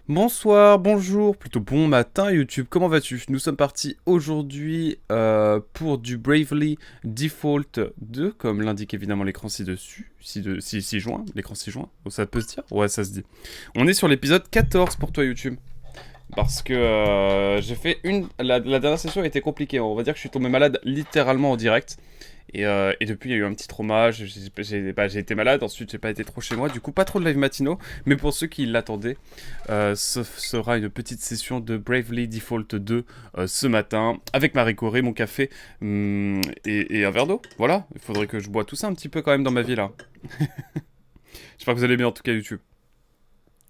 Bonsoir, bonjour, plutôt bon matin YouTube, comment vas-tu? Nous sommes partis aujourd'hui pour du Bravely Default 2, comme l'indique évidemment l'écran ci-dessus, ci-joint, l'écran ci-joint, oh, ça peut se dire? Ouais, ça se dit. On est sur l'épisode 14 pour toi YouTube, parce que j'ai fait la dernière session a été compliquée, on va dire que je suis tombé malade littéralement en direct. Et depuis, il y a eu un petit trauma, j'ai été malade, ensuite j'ai pas été trop chez moi, du coup pas trop de live matinaux, mais pour ceux qui l'attendaient, ce sera une petite session de Bravely Default 2 ce matin, avec Marie Corée, mon café et un verre d'eau, voilà, il faudrait que je bois tout ça un petit peu quand même dans ma vie là. J'espère que vous allez bien en tout cas YouTube.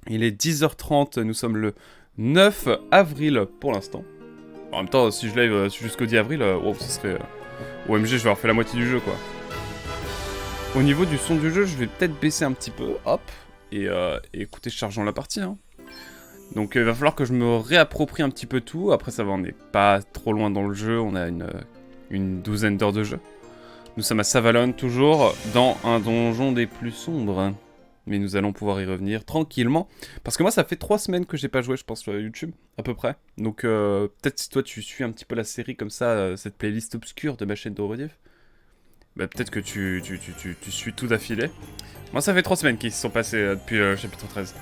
Il est 10h30, nous sommes le 9 avril pour l'instant. En même temps, si je live jusqu'au 10 avril, oh, ce serait... OMG, je vais avoir fait la moitié du jeu, quoi. Au niveau du son du jeu, je vais peut-être baisser un petit peu, hop, et écoutez, chargeons la partie, hein. Donc, il va falloir que je me réapproprie un petit peu tout. Après, ça va, on n'est pas trop loin dans le jeu, on a une douzaine d'heures de jeu. Nous sommes à Savalon, toujours dans un donjon des plus sombres. Mais nous allons pouvoir y revenir tranquillement. Parce que moi, ça fait 3 semaines que j'ai pas joué, je pense, sur YouTube, à peu près. Donc, peut-être si toi, tu suis un petit peu la série comme ça, cette playlist obscure de ma chaîne de rediff, bah, peut-être que tu suis tout d'affilée. Moi, ça fait 3 semaines qui se sont passées depuis le chapitre 13.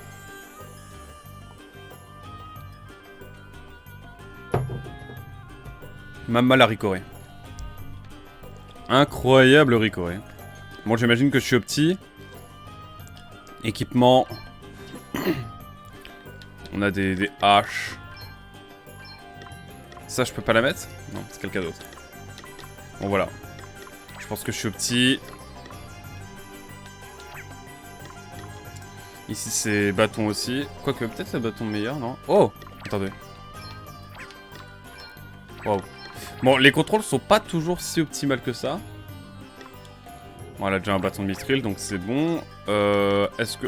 Mama la Ricoré. Incroyable Ricoré. Bon, j'imagine que je suis au petit. Équipement. On a des haches. Ça, je peux pas la mettre? Non, c'est quelqu'un d'autre. Bon, voilà. Je pense que je suis au petit. Ici, c'est bâton aussi. Quoique, peut-être le bâton meilleur, non? Oh! Attendez. Wow. Bon, les contrôles sont pas toujours si optimales que ça. Bon, elle a déjà un bâton de mithril, donc c'est bon.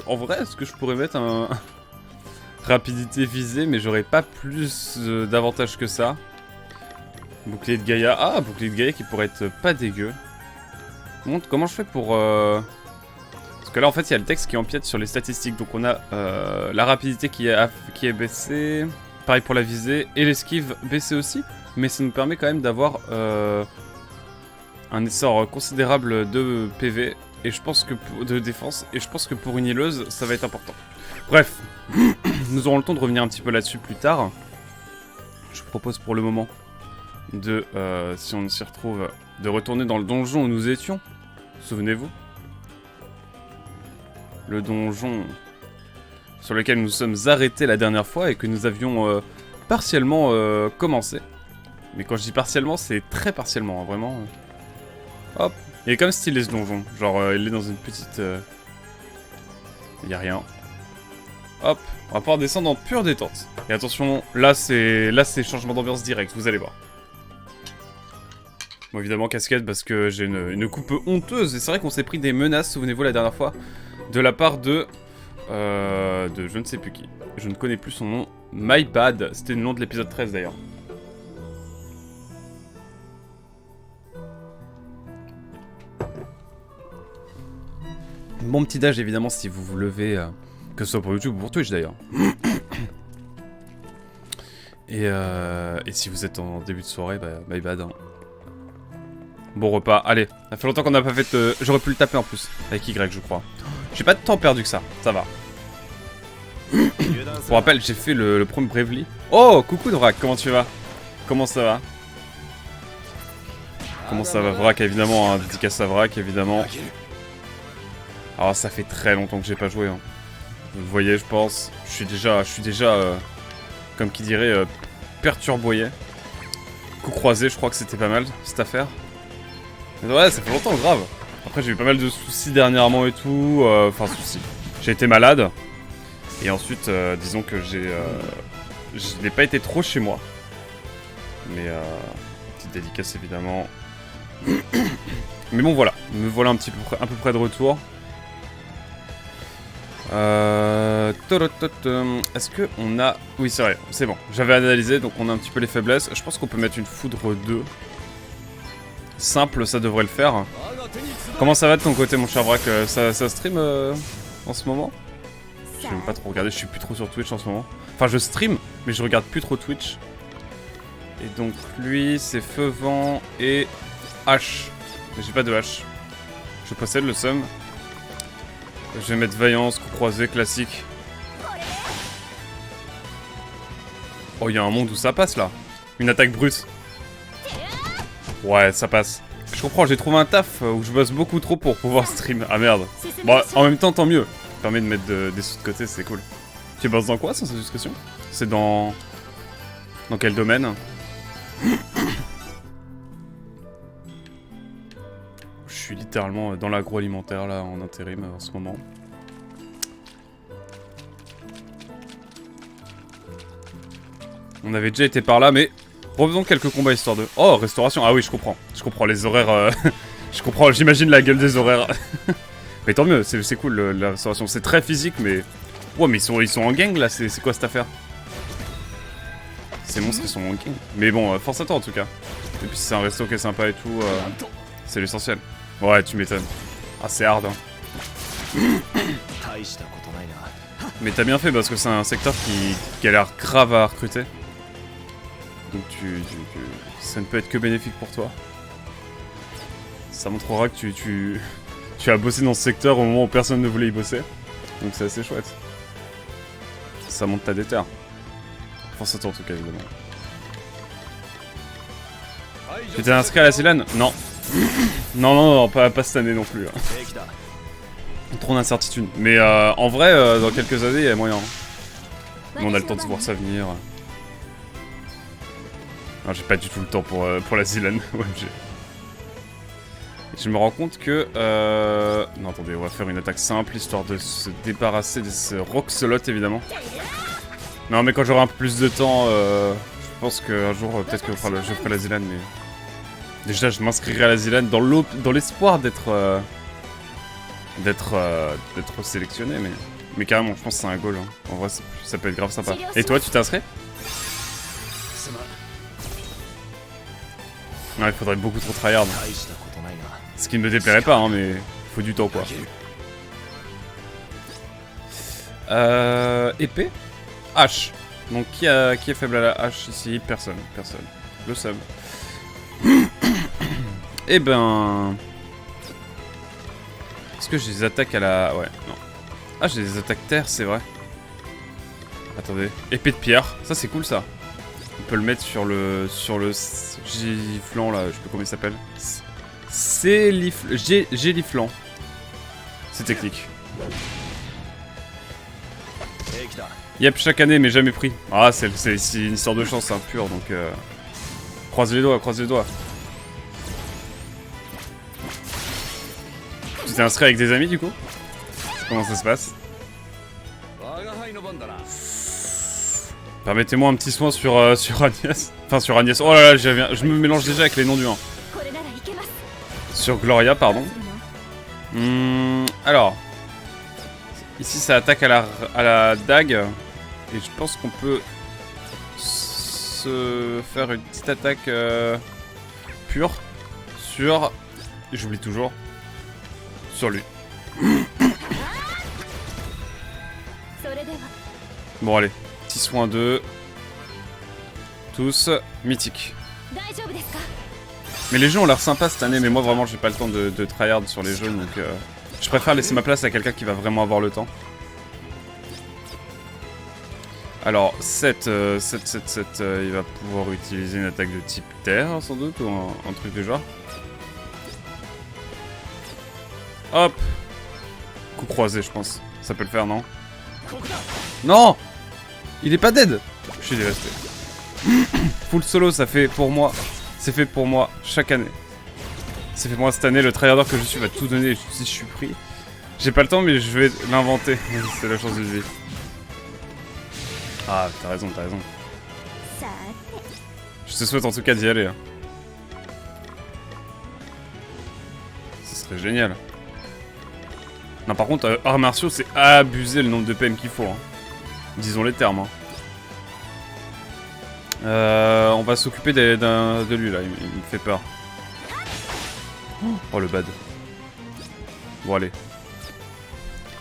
En vrai, est-ce que je pourrais mettre un... rapidité visée, mais j'aurais pas plus d'avantages que ça. Bouclier de Gaïa. Ah, bouclier de Gaïa qui pourrait être pas dégueu. Montre comment je fais pour... Parce que là, en fait, il y a le texte qui empiète sur les statistiques. Donc on a la rapidité qui est baissée. Pareil pour la visée. Et l'esquive baissée aussi. Mais ça nous permet quand même d'avoir... un essor considérable de PV et je pense que de défense, et je pense que pour une healeuse ça va être important. Bref, nous aurons le temps de revenir un petit peu là-dessus plus tard. Je propose pour le moment de, si on s'y retrouve, de retourner dans le donjon où nous étions. Souvenez-vous, le donjon sur lequel nous sommes arrêtés la dernière fois et que nous avions partiellement commencé. Mais quand je dis partiellement, c'est très partiellement, hein, vraiment. Hop, il est comme stylé ce donjon, genre il est dans une petite... Il y a rien. Hop, on va pouvoir descendre en pure détente. Et attention, là c'est changement d'ambiance direct, vous allez voir. Bon évidemment casquette parce que j'ai une coupe honteuse, et c'est vrai qu'on s'est pris des menaces, souvenez-vous la dernière fois, de la part de je ne sais plus qui. Je ne connais plus son nom. My Bad, c'était le nom de l'épisode 13 d'ailleurs. Bon petit âge évidemment si vous vous levez, que ce soit pour YouTube ou pour Twitch d'ailleurs. Et si vous êtes en début de soirée, bah my bad. Hein. Bon repas, allez. Ça fait longtemps qu'on n'a pas fait... J'aurais pu le taper en plus, avec Y je crois. J'ai pas de temps perdu que ça va. Pour rappel, j'ai fait le premier Bravely. Oh, coucou Drak, comment tu vas? Comment ça va? Comment ça va Vrak évidemment, hein, dédicace à Vrak évidemment. Alors ça fait très longtemps que j'ai pas joué. Hein. Vous le voyez, je pense. Je suis déjà comme qui dirait, perturboyé. Coup croisé, je crois que c'était pas mal cette affaire. Mais ouais, ça fait longtemps, grave. Après, j'ai eu pas mal de soucis dernièrement et tout. Enfin, soucis. J'ai été malade. Et ensuite, disons que je n'ai pas été trop chez moi. Mais petite dédicace évidemment. Mais bon, voilà. Me voilà un peu près de retour. Est-ce que on a... Oui c'est vrai, c'est bon, j'avais analysé, donc on a un petit peu les faiblesses. Je pense qu'on peut mettre une foudre 2. Simple, ça devrait le faire. Comment ça va de ton côté mon cher Braque? Ça stream en ce moment? je vais pas trop regarder, je suis plus trop sur Twitch en ce moment. Enfin, je stream, mais je regarde plus trop Twitch. Et donc, lui, c'est Feu, Vent et H. Mais j'ai pas de H. Je possède le seum. Je vais mettre Vaillance, coup croisé, classique. Oh, il y a un monde où ça passe, là. Une attaque brute. Ouais, ça passe. Je comprends, j'ai trouvé un taf où je bosse beaucoup trop pour pouvoir stream. Ah merde. Bon, en même temps, tant mieux. Ça permet de mettre des sous de côté, c'est cool. Tu bosses dans quoi, sans indiscrétion? C'est dans... Dans quel domaine? Je suis littéralement dans l'agroalimentaire, là, en intérim, en ce moment. On avait déjà été par là, mais... Refaisons quelques combats histoire de... Oh, restauration. Ah oui, je comprends. Je comprends les horaires... Je comprends, j'imagine la gueule des horaires. Mais tant mieux, c'est cool la restauration. C'est très physique, mais... Ouais, mais ils sont en gang, là. C'est quoi cette affaire? Ces monstres, ils sont en gang. Mais bon, force à toi, en tout cas. Et puis si c'est un resto qui est sympa et tout, c'est l'essentiel. Ouais, tu m'étonnes. Ah, c'est hard, hein. Mais t'as bien fait, parce que c'est un secteur qui a l'air grave à recruter. Donc ça ne peut être que bénéfique pour toi. Ça montrera que tu as bossé dans ce secteur au moment où personne ne voulait y bosser. Donc c'est assez chouette. Ça monte ta déterre. Force à toi en tout cas, évidemment. Tu t'es inscrit à la Silane? Non. Non, pas cette année non plus. Hein. Trop d'incertitudes. Mais en vrai, dans quelques années, il y a moyen. Mais on a le temps de voir ça venir. Non, j'ai pas du tout le temps pour la Silane. Je me rends compte que... Non, attendez, on va faire une attaque simple, histoire de se débarrasser de ce Roxolot, évidemment. Non, mais quand j'aurai un peu plus de temps, je pense qu'un jour, peut-être que je ferai la Zilane, mais... Déjà, je m'inscrirai à la Zilane dans l'espoir d'être sélectionné, mais carrément, je pense que c'est un goal. Hein. En vrai, ça peut être grave sympa. Et toi, tu t'es inscrit? Non, il faudrait beaucoup trop tryhard. Ce qui ne me déplairait pas, hein, mais faut du temps, quoi. Épée? H. Donc, qui est faible à la hache ici? Personne. Le sub. Eh ben... Est-ce que j'ai des attaques à la... Ouais, non. Ah, j'ai des attaques terre, c'est vrai. Attendez. Épée de pierre. Ça, c'est cool, ça. On peut le mettre sur le giflant, là. Je sais pas comment il s'appelle. Géliflant. C'est technique. Yep, chaque année, mais jamais pris. Ah, c'est une histoire de chance, hein, pure, donc... Croise les doigts, Tu t'es inscrit avec des amis, du coup? Comment ça se passe? Permettez-moi un petit soin sur Agnès. Enfin, sur Agnès. Oh là là, je me mélange déjà avec les noms du 1. Sur Gloria, pardon. Alors. Ici, ça attaque à la dague. Et je pense qu'on peut se faire une petite attaque pure sur... J'oublie toujours. Sur lui. Bon, allez. Petit soin 2. Tous mythiques. Mais les jeux ont l'air sympas cette année, mais moi vraiment j'ai pas le temps de tryhard sur les jeux, donc je préfère laisser ma place à quelqu'un qui va vraiment avoir le temps. Alors 7, il va pouvoir utiliser une attaque de type terre sans doute, ou un truc du genre. Hop. Coup croisé je pense, ça peut le faire non? Non! Il est pas dead! Je suis dévasté. Full solo, ça fait pour moi. C'est fait pour moi chaque année. C'est fait pour moi cette année. Le tryharder que je suis va tout donner si je suis pris. J'ai pas le temps, mais je vais l'inventer. C'est la chance de vie. Ah, t'as raison. Je te souhaite en tout cas d'y aller. Hein. Ce serait génial. Non, par contre, arts martiaux, c'est abuser le nombre de PM qu'il faut. Hein. Disons les termes. Hein. On va s'occuper de lui là, il me fait peur. Oh le bad. Bon allez.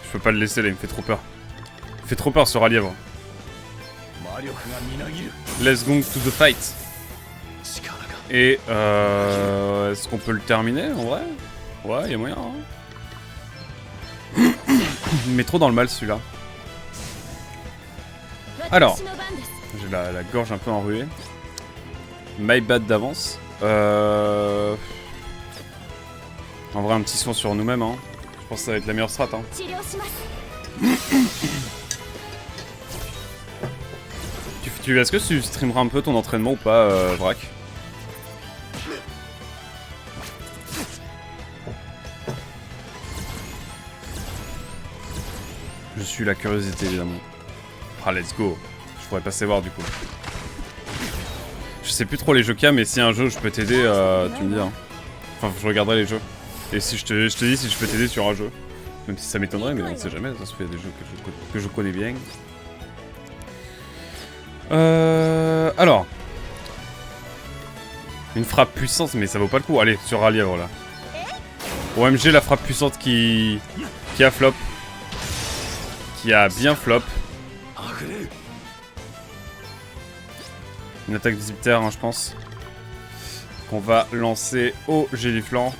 Je peux pas le laisser là, il me fait trop peur. Fait trop peur ce ralièvre. Let's go to the fight. Et est-ce qu'on peut le terminer en vrai? Ouais, il y a moyen. Hein. Il met trop dans le mal celui-là. Alors, j'ai la gorge un peu enrouée. My bad d'avance. En vrai, un petit soin sur nous-mêmes. Hein. Je pense que ça va être la meilleure strat. Hein. Est-ce que tu streameras un peu ton entraînement ou pas, Vrac? Je suis la curiosité, évidemment. Ah, let's go. Je pourrais pas savoir, du coup. Je sais plus trop les jeux qu'il y a, mais si y a un jeu où je peux t'aider, tu me dis. Hein. Enfin, je regarderai les jeux. Et si je te dis si je peux t'aider sur un jeu. Même si ça m'étonnerait, mais on sait jamais. Ça se fait des jeux que je connais bien. Alors. Une frappe puissante, mais ça vaut pas le coup. Allez, sur Ralièvre là. OMG, la frappe puissante qui a flop. Qui a bien flop. Une attaque Zipter, hein, je pense. Qu'on va lancer au Géliflan.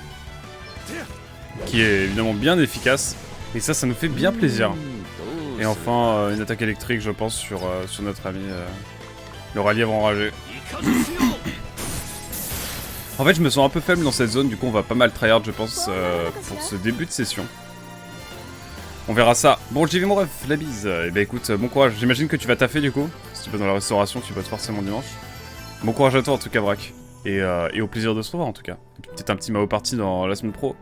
Qui est évidemment bien efficace. Et ça nous fait bien plaisir. Et enfin, une attaque électrique, je pense, sur notre ami le Ralièvre enragé. En fait, je me sens un peu faible dans cette zone, du coup, on va pas mal tryhard, je pense, pour ce début de session. On verra ça. Bon, j'y vais, mon ref, la bise. Et bah écoute, bon courage. J'imagine que tu vas taffer, du coup. Si tu vas dans la restauration, tu vas forcément dimanche. Bon courage à toi, en tout cas, Braque. Et au plaisir de se revoir, en tout cas. Peut-être un petit Mao party dans la semaine pro.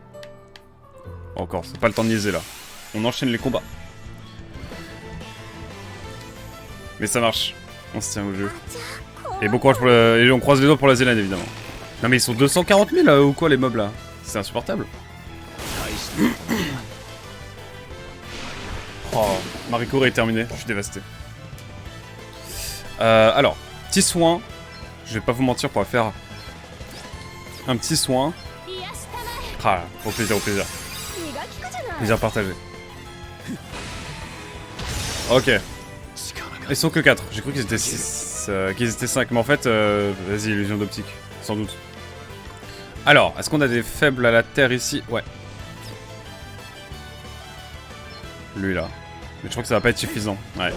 Encore, c'est pas le temps de niaiser, là. On enchaîne les combats. Mais ça marche. On se tient au jeu. Et bon courage pour la... Et on croise les doigts pour la Zélande, évidemment. Non mais ils sont 240 000 ou quoi, les mobs, là? C'est insupportable. Oh, Mariko est terminé. Je suis dévasté. Alors, petit soin. Je vais pas vous mentir pour faire un petit soin. Ah, au plaisir, au plaisir. Plaisir partagé. Ok. Ils sont que 4. J'ai cru qu'ils étaient 6. Qu'ils étaient 5. Mais en fait, vas-y, illusion d'optique. Sans doute. Alors, est-ce qu'on a des faibles à la terre ici? Ouais. Lui là. Mais je crois que ça va pas être suffisant. Ouais.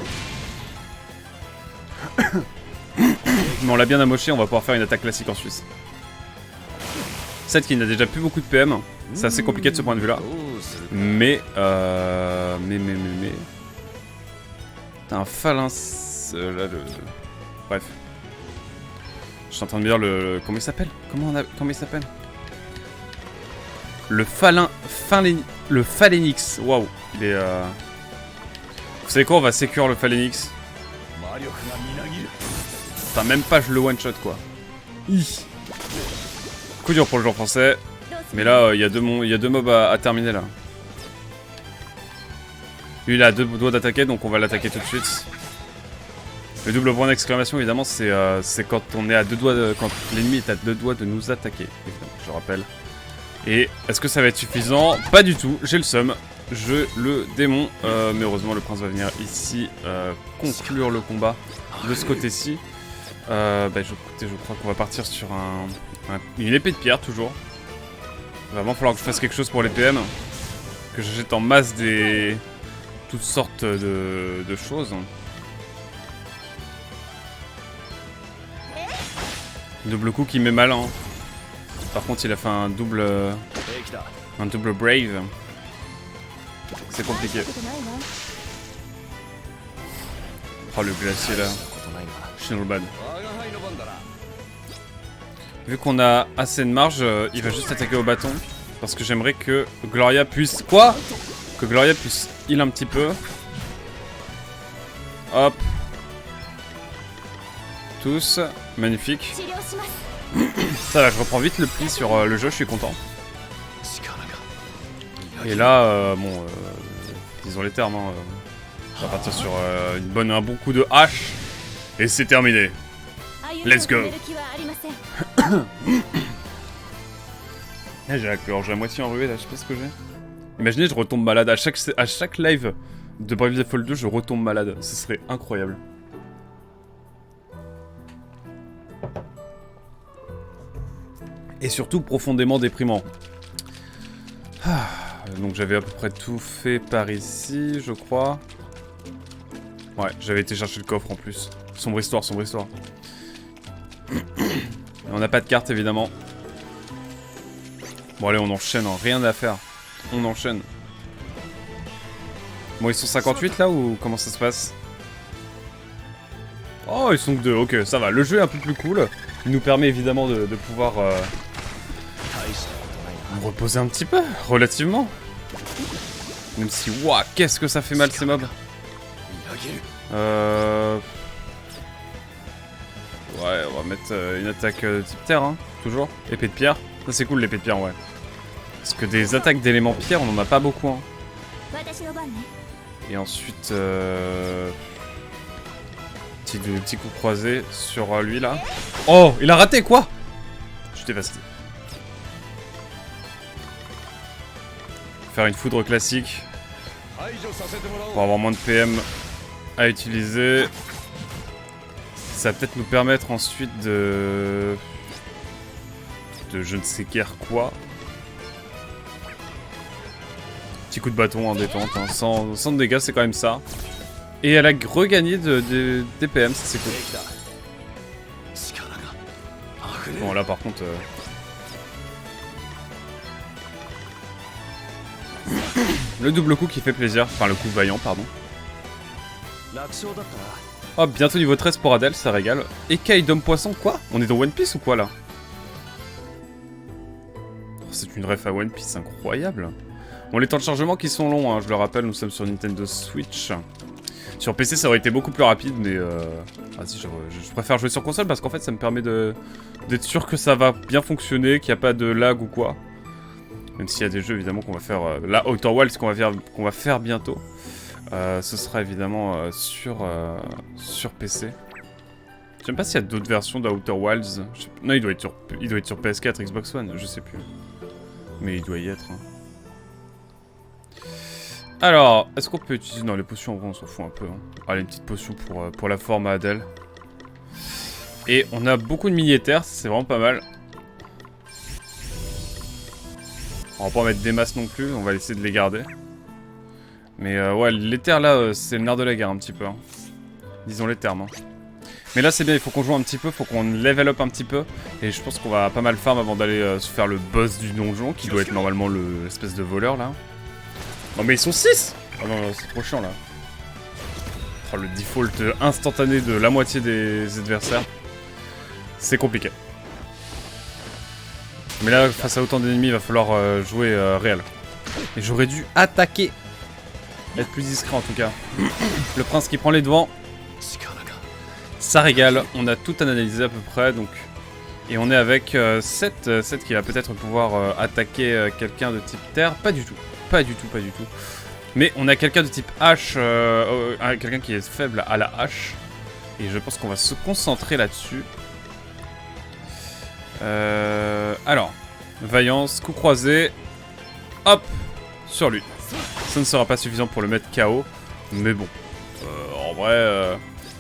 Mais on l'a bien amoché, on va pouvoir faire une attaque classique en Suisse. 7 qui n'a déjà plus beaucoup de PM. C'est assez compliqué de ce point de vue là. Mais. T'as un phalin. Là, bref. Je suis en train de me dire le. Comment il s'appelle? Comment il s'appelle? Le Le Phalanix. Waouh. Il est. Vous savez quoi? On va sécure le Phalanix. Enfin, même pas je le one shot quoi. Coup dur pour le joueur français. Mais là, il y a deux mobs à terminer là. Lui, il a 2 doigts d'attaquer, donc on va l'attaquer tout de suite. Le double point d'exclamation, évidemment, c'est quand on est à 2 doigts quand l'ennemi est à 2 doigts de nous attaquer. Évidemment, je rappelle. Et est-ce que ça va être suffisant? Pas du tout. J'ai le seum. Je le démon. Mais heureusement, le prince va venir ici conclure le combat de ce côté-ci. Je crois qu'on va partir sur une épée de pierre, toujours. Il va vraiment falloir que je fasse quelque chose pour les PM. Que j'achète en masse toutes sortes de choses. Double coup qui met mal. Hein. Par contre, il a fait un double brave. C'est compliqué. Oh, le glacier là. Shinobad. Vu qu'on a assez de marge, il va juste attaquer au bâton. Parce que j'aimerais que Gloria puisse... Quoi? Que Gloria puisse heal un petit peu. Hop. Tous. Magnifique. Ça va, je reprends vite le pli sur le jeu, je suis content. Et là, disons les termes, hein, on va partir sur un bon coup de hache. Et c'est terminé. Let's go. J'ai la gorge à moitié enrouée là, je sais pas ce que j'ai. Imaginez, je retombe malade à chaque live. de Bravely Default 2, je retombe malade. Ce serait incroyable. Et surtout profondément déprimant. Ah, donc j'avais à peu près tout fait par ici, je crois. Ouais, j'avais été chercher le coffre en plus. Sombre histoire, sombre histoire. On n'a pas de carte évidemment. Bon allez, on enchaîne, hein. Rien à faire. On enchaîne. Bon, ils sont 58 là ou comment ça se passe? Oh, ils sont que 2, ok, ça va. Le jeu est un peu plus cool. Il nous permet évidemment de pouvoir me reposer un petit peu, relativement. Même si, waouh, qu'est-ce que ça fait mal ces mobs. Ouais, on va mettre une attaque type terre, hein, toujours. Épée de pierre. Ça c'est cool l'épée de pierre, ouais. Parce que des attaques d'éléments pierre, on en a pas beaucoup, hein. Et ensuite, petit coup croisé sur lui là. Oh, il a raté quoi? Je suis dévasté. Faire une foudre classique pour avoir moins de PM à utiliser. Ça va peut-être nous permettre ensuite de je ne sais guère quoi. Petit coup de bâton en détente, hein. Sans dégâts, c'est quand même ça. Et elle a regagné des PM, ça c'est cool. Bon là par contre... Le double coup qui fait plaisir, enfin le coup vaillant, pardon. Hop, bientôt niveau 13 pour Adèle, ça régale. Écaille d'homme poisson, quoi? On est dans One Piece ou quoi là? Oh, c'est une ref à One Piece, incroyable. Bon, les temps de chargement qui sont longs, hein, je le rappelle, nous sommes sur Nintendo Switch. Sur PC ça aurait été beaucoup plus rapide, mais vas-y, je préfère jouer sur console parce qu'en fait ça me permet d'être sûr que ça va bien fonctionner, qu'il n'y a pas de lag ou quoi. Même s'il y a des jeux évidemment qu'on va faire... là, Outer Wilds qu'on va faire bientôt. Ce sera évidemment sur PC. Je sais pas s'il y a d'autres versions d'Outer Wilds. Non, il doit être sur PS4, Xbox One, je sais plus. Mais il doit y être. Hein. Alors, est-ce qu'on peut utiliser... Non, les potions, en vrai, on s'en fout un peu. Hein. Allez, une petite potion pour la forme à Adèle. Et on a beaucoup de mini-éthers, c'est vraiment pas mal. On va pas en mettre des masses non plus, on va essayer de les garder. Mais ouais, l'éther là, c'est le nerf de la guerre un petit peu. Hein. Disons les termes. Hein. Mais là c'est bien, il faut qu'on joue un petit peu, faut qu'on level up un petit peu. Et je pense qu'on va pas mal farm avant d'aller se faire le boss du donjon, qui doit être normalement l'espèce de voleur là. Non mais ils sont 6. Ah non, c'est trop chiant là. Oh, le default instantané de la moitié des adversaires. C'est compliqué. Mais là, face à autant d'ennemis, il va falloir jouer réel. Et j'aurais dû attaquer. Être plus discret en tout cas. Le prince qui prend les devants. Ça régale. On a tout analysé à peu près. Donc. Et on est avec 7 qui va peut-être pouvoir attaquer quelqu'un de type terre. Pas du tout. Pas du tout, pas du tout. Mais on a quelqu'un de type hache. Quelqu'un qui est faible à la hache. Et je pense qu'on va se concentrer là-dessus. Alors, vaillance, coup croisé, hop, sur lui. Ça ne sera pas suffisant pour le mettre KO, mais bon, en vrai,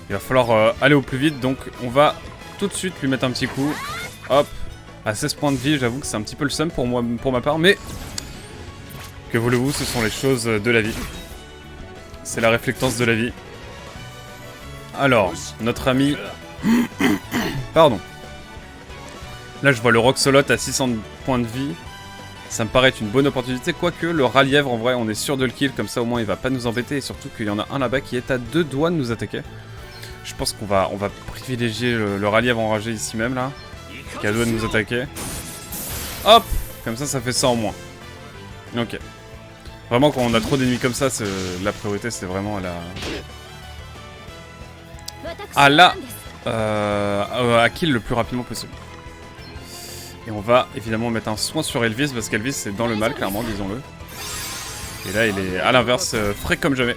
il va falloir aller au plus vite, donc on va tout de suite lui mettre un petit coup, hop, à 16 points de vie, j'avoue que c'est un petit peu le seum pour moi, pour ma part, mais que voulez-vous, ce sont les choses de la vie. C'est la réflectance de la vie. Alors, notre ami... Pardon. Là, je vois le Roxolot à 600 points de vie. Ça me paraît être une bonne opportunité. Quoique, le Ralièvre, en vrai, on est sûr de le kill. Comme ça, au moins, il va pas nous embêter. Et surtout qu'il y en a un là-bas qui est à 2 doigts de nous attaquer. Je pense qu'on va privilégier le Ralièvre enragé ici même, là. Qui est à 2 doigts de nous attaquer. Hop! Comme ça fait ça en moins. Ok. Vraiment, quand on a trop d'ennemis comme ça, la priorité, c'est vraiment à kill le plus rapidement possible. Et on va évidemment mettre un soin sur Elvis parce qu'Elvis c'est dans le mal clairement, disons-le. Et là il est à l'inverse frais comme jamais.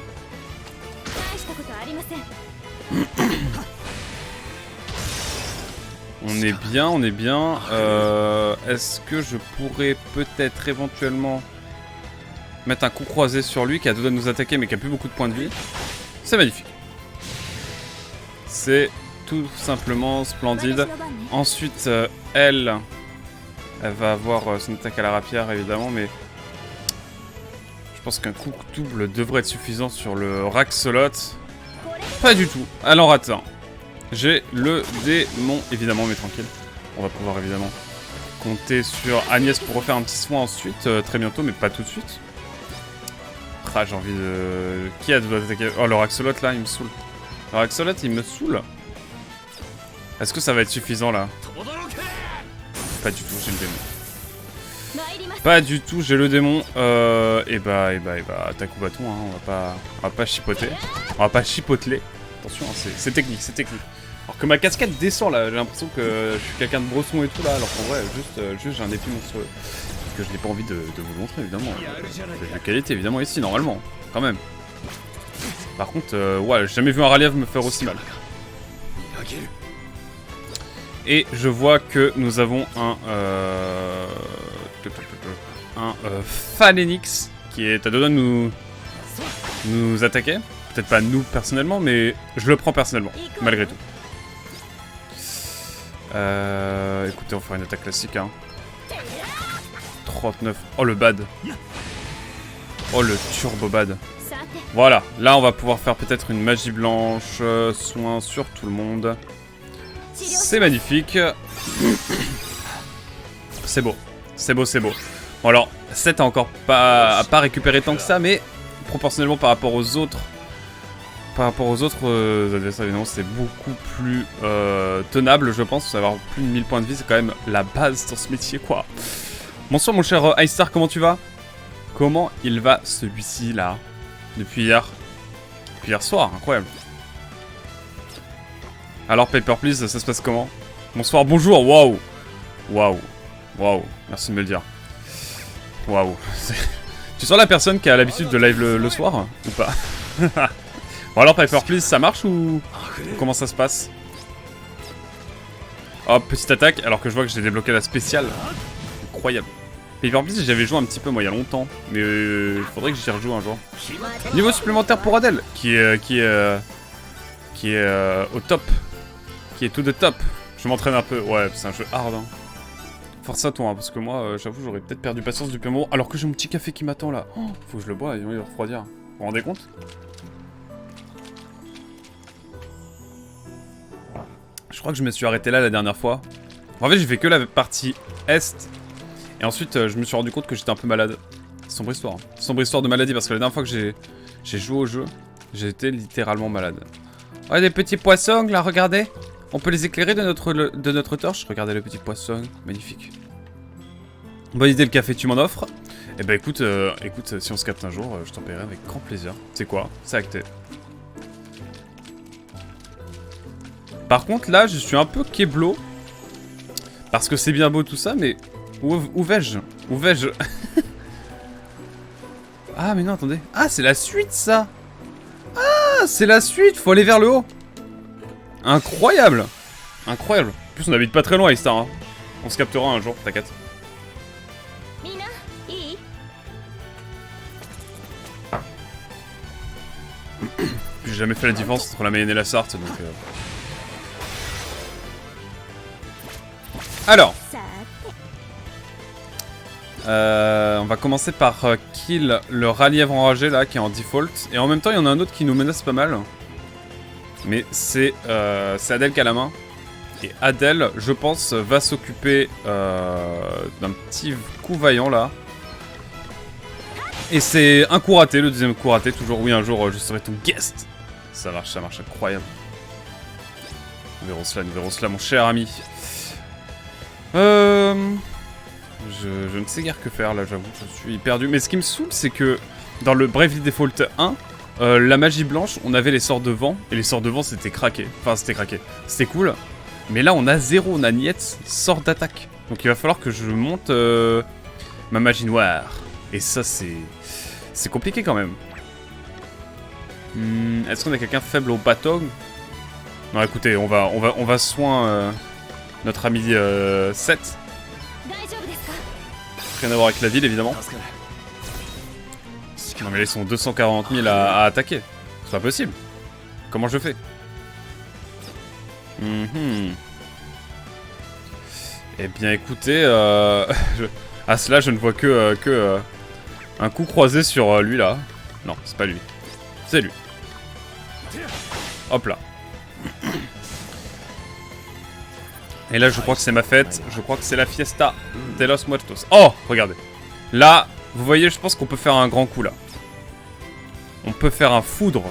On est bien, on est bien. Est-ce que je pourrais peut-être éventuellement mettre un coup croisé sur lui qui a deux doigts de nous attaquer mais qui a plus beaucoup de points de vie. C'est magnifique. C'est tout simplement splendide. Ensuite, elle va avoir son attaque à la rapière évidemment, mais je pense qu'un coup double devrait être suffisant sur le Raxolot. Pas du tout. Elle en rate un. J'ai le démon, évidemment, mais tranquille. On va pouvoir évidemment compter sur Agnès pour refaire un petit soin ensuite, très bientôt, mais pas tout de suite. Ah, j'ai envie de... Qui a de attaquer? Oh, le Raxolot là, il me saoule. Le Raxolot, il me saoule. Est-ce que ça va être suffisant là? Pas du tout, j'ai le démon. Pas du tout, j'ai le démon. Et bah, attaque au bâton, hein. On va pas chipoter. On va pas chipoteler. Attention, hein, c'est technique, c'est technique. Alors que ma casquette descend là, j'ai l'impression que je suis quelqu'un de brosson et tout là, alors qu'en vrai, juste j'ai un épée monstrueux. Que je n'ai pas envie de vous montrer évidemment. De qualité évidemment ici, normalement, quand même. Par contre, ouais, j'ai jamais vu un Raliev me faire aussi mal. Et je vois que nous avons un Phalenix qui est à deux doigts de nous attaquer. Peut-être pas nous personnellement, mais je le prends personnellement, malgré tout. Écoutez, on va faire une attaque classique, hein. 39. Oh, le bad. Oh, le turbo bad. Voilà, là on va pouvoir faire peut-être une magie blanche, soin sur tout le monde. C'est magnifique. C'est beau. C'est beau, c'est beau. Bon alors, 7 a encore pas récupéré tant que ça, mais proportionnellement par rapport aux autres adversaires, évidemment, c'est beaucoup plus tenable, je pense. Avoir plus de 1000 points de vie, c'est quand même la base dans ce métier, quoi. Bonsoir mon cher Ice-Star, comment tu vas? Comment il va celui-ci là? Depuis hier soir, incroyable. Alors Paper Please, ça se passe comment? Bonsoir, bonjour, waouh. Waouh, merci de me le dire. Waouh. Tu sens la personne qui a l'habitude de live le soir? Ou pas? Bon alors Paper Please, ça marche ou comment ça se passe? Hop, petite attaque, alors que je vois que j'ai débloqué la spéciale. Incroyable. Paper Please, j'avais joué un petit peu moi il y a longtemps, mais il faudrait que j'y rejoue un jour. Niveau supplémentaire pour Adèle, qui est au top, qui est tout de top. Je m'entraîne un peu, ouais, c'est un jeu hard. Hein. Force à toi, hein, parce que moi, j'avoue, j'aurais peut-être perdu patience depuis un moment, alors que j'ai mon petit café qui m'attend là. Oh, faut que je le bois, il va refroidir. Vous vous rendez compte? Je crois que je me suis arrêté là la dernière fois. En fait, j'ai fait que la partie Est. Et ensuite, je me suis rendu compte que j'étais un peu malade. Sombre histoire. Hein. Sombre histoire de maladie, parce que la dernière fois que j'ai joué au jeu, j'étais littéralement malade. Ouais, des petits poissons, là, regardez. On peut les éclairer de notre torche. Regardez le petit poisson, magnifique. Bonne idée, le café, tu m'en offres? Eh ben écoute, si on se capte un jour, je t'en paierai avec grand plaisir. C'est quoi? C'est acté. Par contre, là, je suis un peu keblo. Parce que c'est bien beau tout ça, mais... Où vais-je? Où vais-je? Ah, mais non, attendez. Ah, c'est la suite, ça! Ah, c'est la suite! Faut aller vers le haut! Incroyable! Incroyable! En plus, on habite pas très loin, Ice-Star. Hein. On se captera un jour, t'inquiète. J'ai jamais fait la différence entre la Mayenne et la Sarthe, donc... Alors... on va commencer par kill le Raliev enragé là qui est en default. Et en même temps il y en a un autre qui nous menace pas mal. Mais c'est Adèle qui a la main. Et Adèle, je pense, va s'occuper d'un petit coup vaillant là. Et c'est un coup raté, le deuxième coup raté. Toujours oui, un jour je serai ton guest. Ça marche incroyable. Nous verrons cela mon cher ami. Je ne sais guère que faire là, j'avoue, je suis perdu. Mais ce qui me saoule, c'est que dans le Bravely Default 1, la magie blanche, on avait les sorts de vent. Et les sorts de vent, c'était craqué. Enfin, c'était craqué. C'était cool. Mais là, on a zéro, on a niet sort d'attaque. Donc il va falloir que je monte ma magie noire. Et ça, c'est compliqué quand même. Est-ce qu'on a quelqu'un faible au bâton? Non, écoutez, on va soin notre ami 7. Rien à voir avec la ville, évidemment. Non mais là ils sont 240 000 à attaquer. C'est pas possible. Comment je fais? Eh bien écoutez, à cela je ne vois que un coup croisé sur lui là. Non, c'est pas lui. C'est lui. Hop là. Et là je crois que c'est ma fête. Je crois que c'est la fiesta de los muertos. Oh, regardez. Là, vous voyez, je pense qu'on peut faire un grand coup là. On peut faire un foudre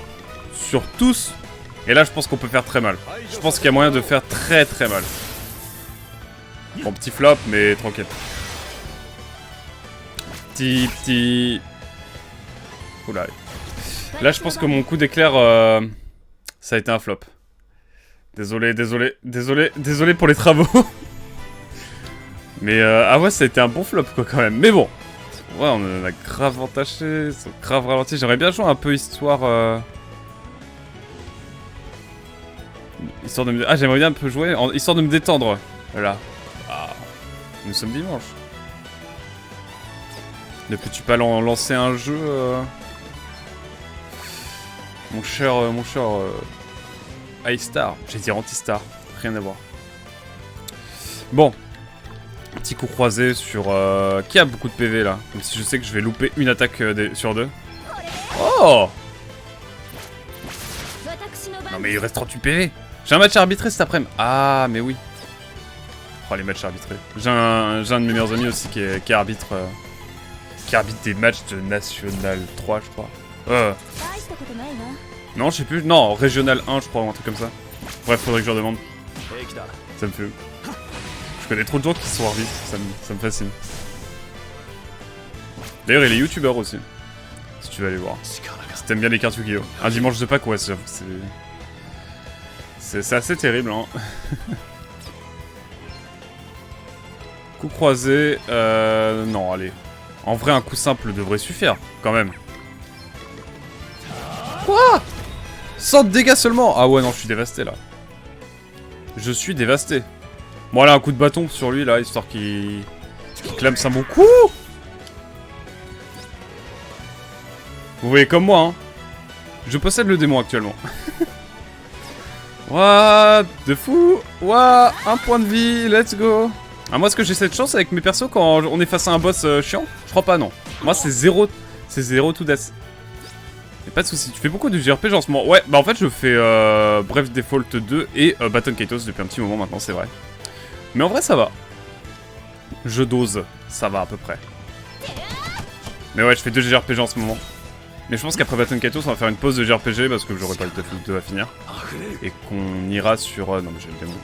sur tous. Et là je pense qu'on peut faire très mal. Je pense qu'il y a moyen de faire très très mal. Bon, petit flop, mais tranquille. Petit... Oula. Là, je pense que mon coup d'éclair, ça a été un flop. Désolé pour les travaux. Mais, ah ouais, ça a été un bon flop, quoi, quand même. Mais bon. Ouais, on en a grave entaché, grave ralenti. J'aimerais bien jouer un peu histoire... Histoire de me... Ah, j'aimerais bien un peu jouer, histoire de me détendre. Voilà. Ah, nous sommes dimanche. Ne peux-tu pas lancer un jeu Mon cher iStar. J'ai dit anti-star. Rien à voir. Bon. Petit coup croisé sur... qui a beaucoup de PV là? Même si je sais que je vais louper une attaque sur deux. Oh! Non mais il reste 38 PV. J'ai un match arbitré cet après-midi. Ah mais oui. Oh les matchs arbitrés. J'ai un de mes meilleurs amis aussi qui arbitre... qui arbitre des matchs de National 3 je crois. Non je sais plus. Non, Régional 1 je crois ou un truc comme ça. Bref, faudrait que je leur demande. Ça me fait... Je connais trop de gens qui sont arbitres, ça me fascine. D'ailleurs il est youtubeur aussi. Si tu veux aller voir. Si t'aimes bien les cartes Yu-Gi-Oh! Un dimanche de Pâques, ouais, c'est assez terrible hein. Coup croisé, non allez. En vrai un coup simple devrait suffire, quand même. Quoi? 100 de dégâts seulement? Ah ouais non je suis dévasté là. Je suis dévasté. Bon là un coup de bâton sur lui là, histoire qu'il clame un bon coup. Vous voyez comme moi hein. Je possède le démon actuellement. What de fou. What, un point de vie, let's go. Ah moi est-ce que j'ai cette chance avec mes persos quand on est face à un boss chiant? Je crois pas non. Moi c'est 0 to death. Y'a pas de soucis, tu fais beaucoup de JRPG en ce moment. Ouais, bah en fait je fais Bref Default 2 et Baton Kaitos depuis un petit moment maintenant, c'est vrai. Mais en vrai ça va. Je dose, ça va à peu près. Mais ouais, je fais 2 JRPG en ce moment. Mais je pense qu'après Baton Kaitos on va faire une pause de JRPG parce que j'aurai pas le Default 2 à finir. Et qu'on ira sur... non mais j'ai le démon.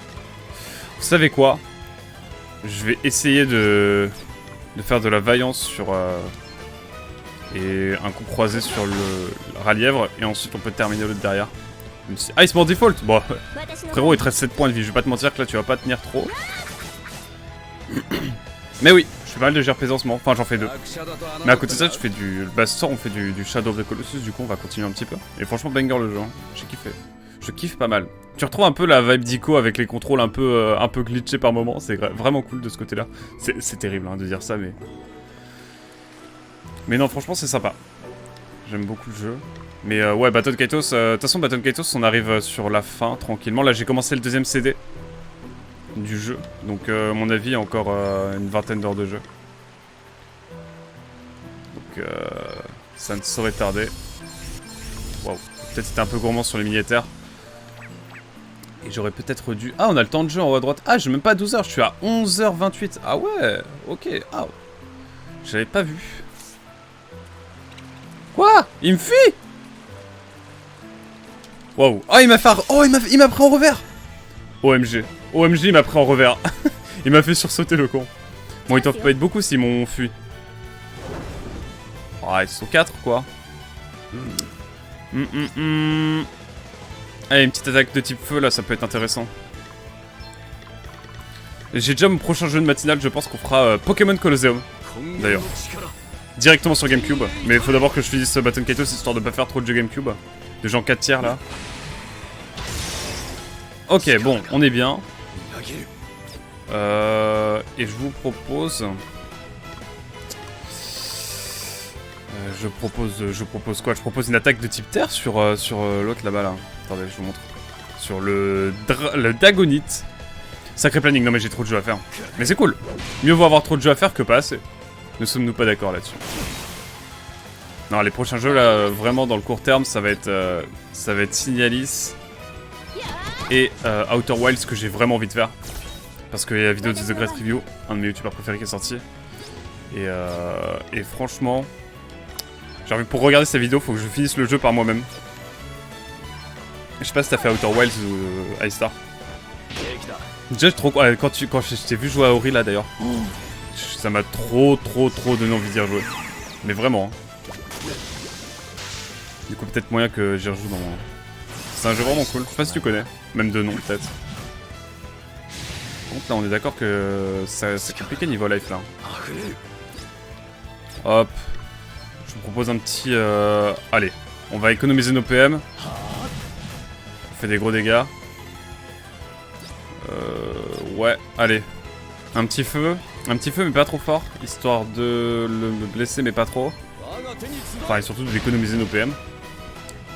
Vous savez quoi? Je vais essayer de faire de la vaillance sur... et un coup croisé sur le ralièvre, et ensuite on peut terminer l'autre derrière. Ah, il se met en default. Bon, frérot, il te reste 7 points de vie, je vais pas te mentir que là tu vas pas tenir trop. Mais oui, je fais pas mal de JRPG en ce moment, enfin j'en fais 2. Mais à côté de ça, je fais du... Bah ce soir on fait du Shadow of the Colossus, du coup on va continuer un petit peu. Et franchement banger le jeu, hein. J'ai kiffé. Je kiffe pas mal. Tu retrouves un peu la vibe d'Ico avec les contrôles un peu glitchés par moment, c'est vraiment cool de ce côté là. C'est terrible hein, de dire ça mais... Mais non, franchement, c'est sympa. J'aime beaucoup le jeu. Mais ouais, Baton Kaitos... De toute façon, Baton Kaitos, on arrive sur la fin, tranquillement. Là, j'ai commencé le 2ème CD du jeu. Donc, à mon avis, encore une vingtaine d'heures de jeu. Donc, ça ne saurait tarder. Waouh. Peut-être c'était un peu gourmand sur les militaires. Et j'aurais peut-être dû... Ah, on a le temps de jeu en haut à droite. Ah, j'ai même pas 12 heures, je suis à 11h28. Ah ouais, ok. Ah, j'avais pas vu. Quoi? Il me fuit? Waouh. Oh, il m'a fait... Oh, il m'a pris en revers. OMG. OMG, il m'a pris en revers. Il m'a fait sursauter le con. Bon, ils doivent pas être beaucoup s'ils m'ont fui. Oh, ils sont 4, quoi. Allez, une petite attaque de type feu, là, ça peut être intéressant. J'ai déjà mon prochain jeu de matinale, je pense qu'on fera Pokémon Colosseum. D'ailleurs. Directement sur Gamecube, mais il faut d'abord que je finisse Baton Kaitos histoire de pas faire trop de jeux Gamecube. De gens 4 tiers là. Ok, bon, on est bien. Et je vous propose... Je propose quoi? Je propose une attaque de type terre sur, l'autre là-bas là. Attendez, je vous montre. Sur le Dagonite. Sacré planning, non mais j'ai trop de jeux à faire. Mais c'est cool. Mieux vaut avoir trop de jeux à faire que pas assez. Ne sommes-nous pas d'accord là-dessus? Non, les prochains jeux là, vraiment dans le court terme, ça va être Signalis et Outer Wilds que j'ai vraiment envie de faire. Parce qu'il y a la vidéo de The Great Review, un de mes youtubeurs préférés qui est sorti. Et franchement, j'ai envie, pour regarder cette vidéo, faut que je finisse le jeu par moi-même. Je sais pas si t'as fait Outer Wilds ou iStar. Déjà, quand je t'ai vu jouer à Ori là d'ailleurs, ça m'a trop donné envie d'y rejouer. Mais vraiment. Hein. Du coup, peut-être moyen que j'y rejoue dans. C'est un jeu vraiment cool. Je sais pas si tu connais, même de nom peut-être. Par contre, là, on est d'accord que c'est compliqué niveau life là. Hop. Je vous propose un petit. Allez, on va économiser nos PM. On fait des gros dégâts. Ouais, allez. Un petit feu mais pas trop fort, histoire de me blesser mais pas trop. Enfin et surtout d'économiser nos PM.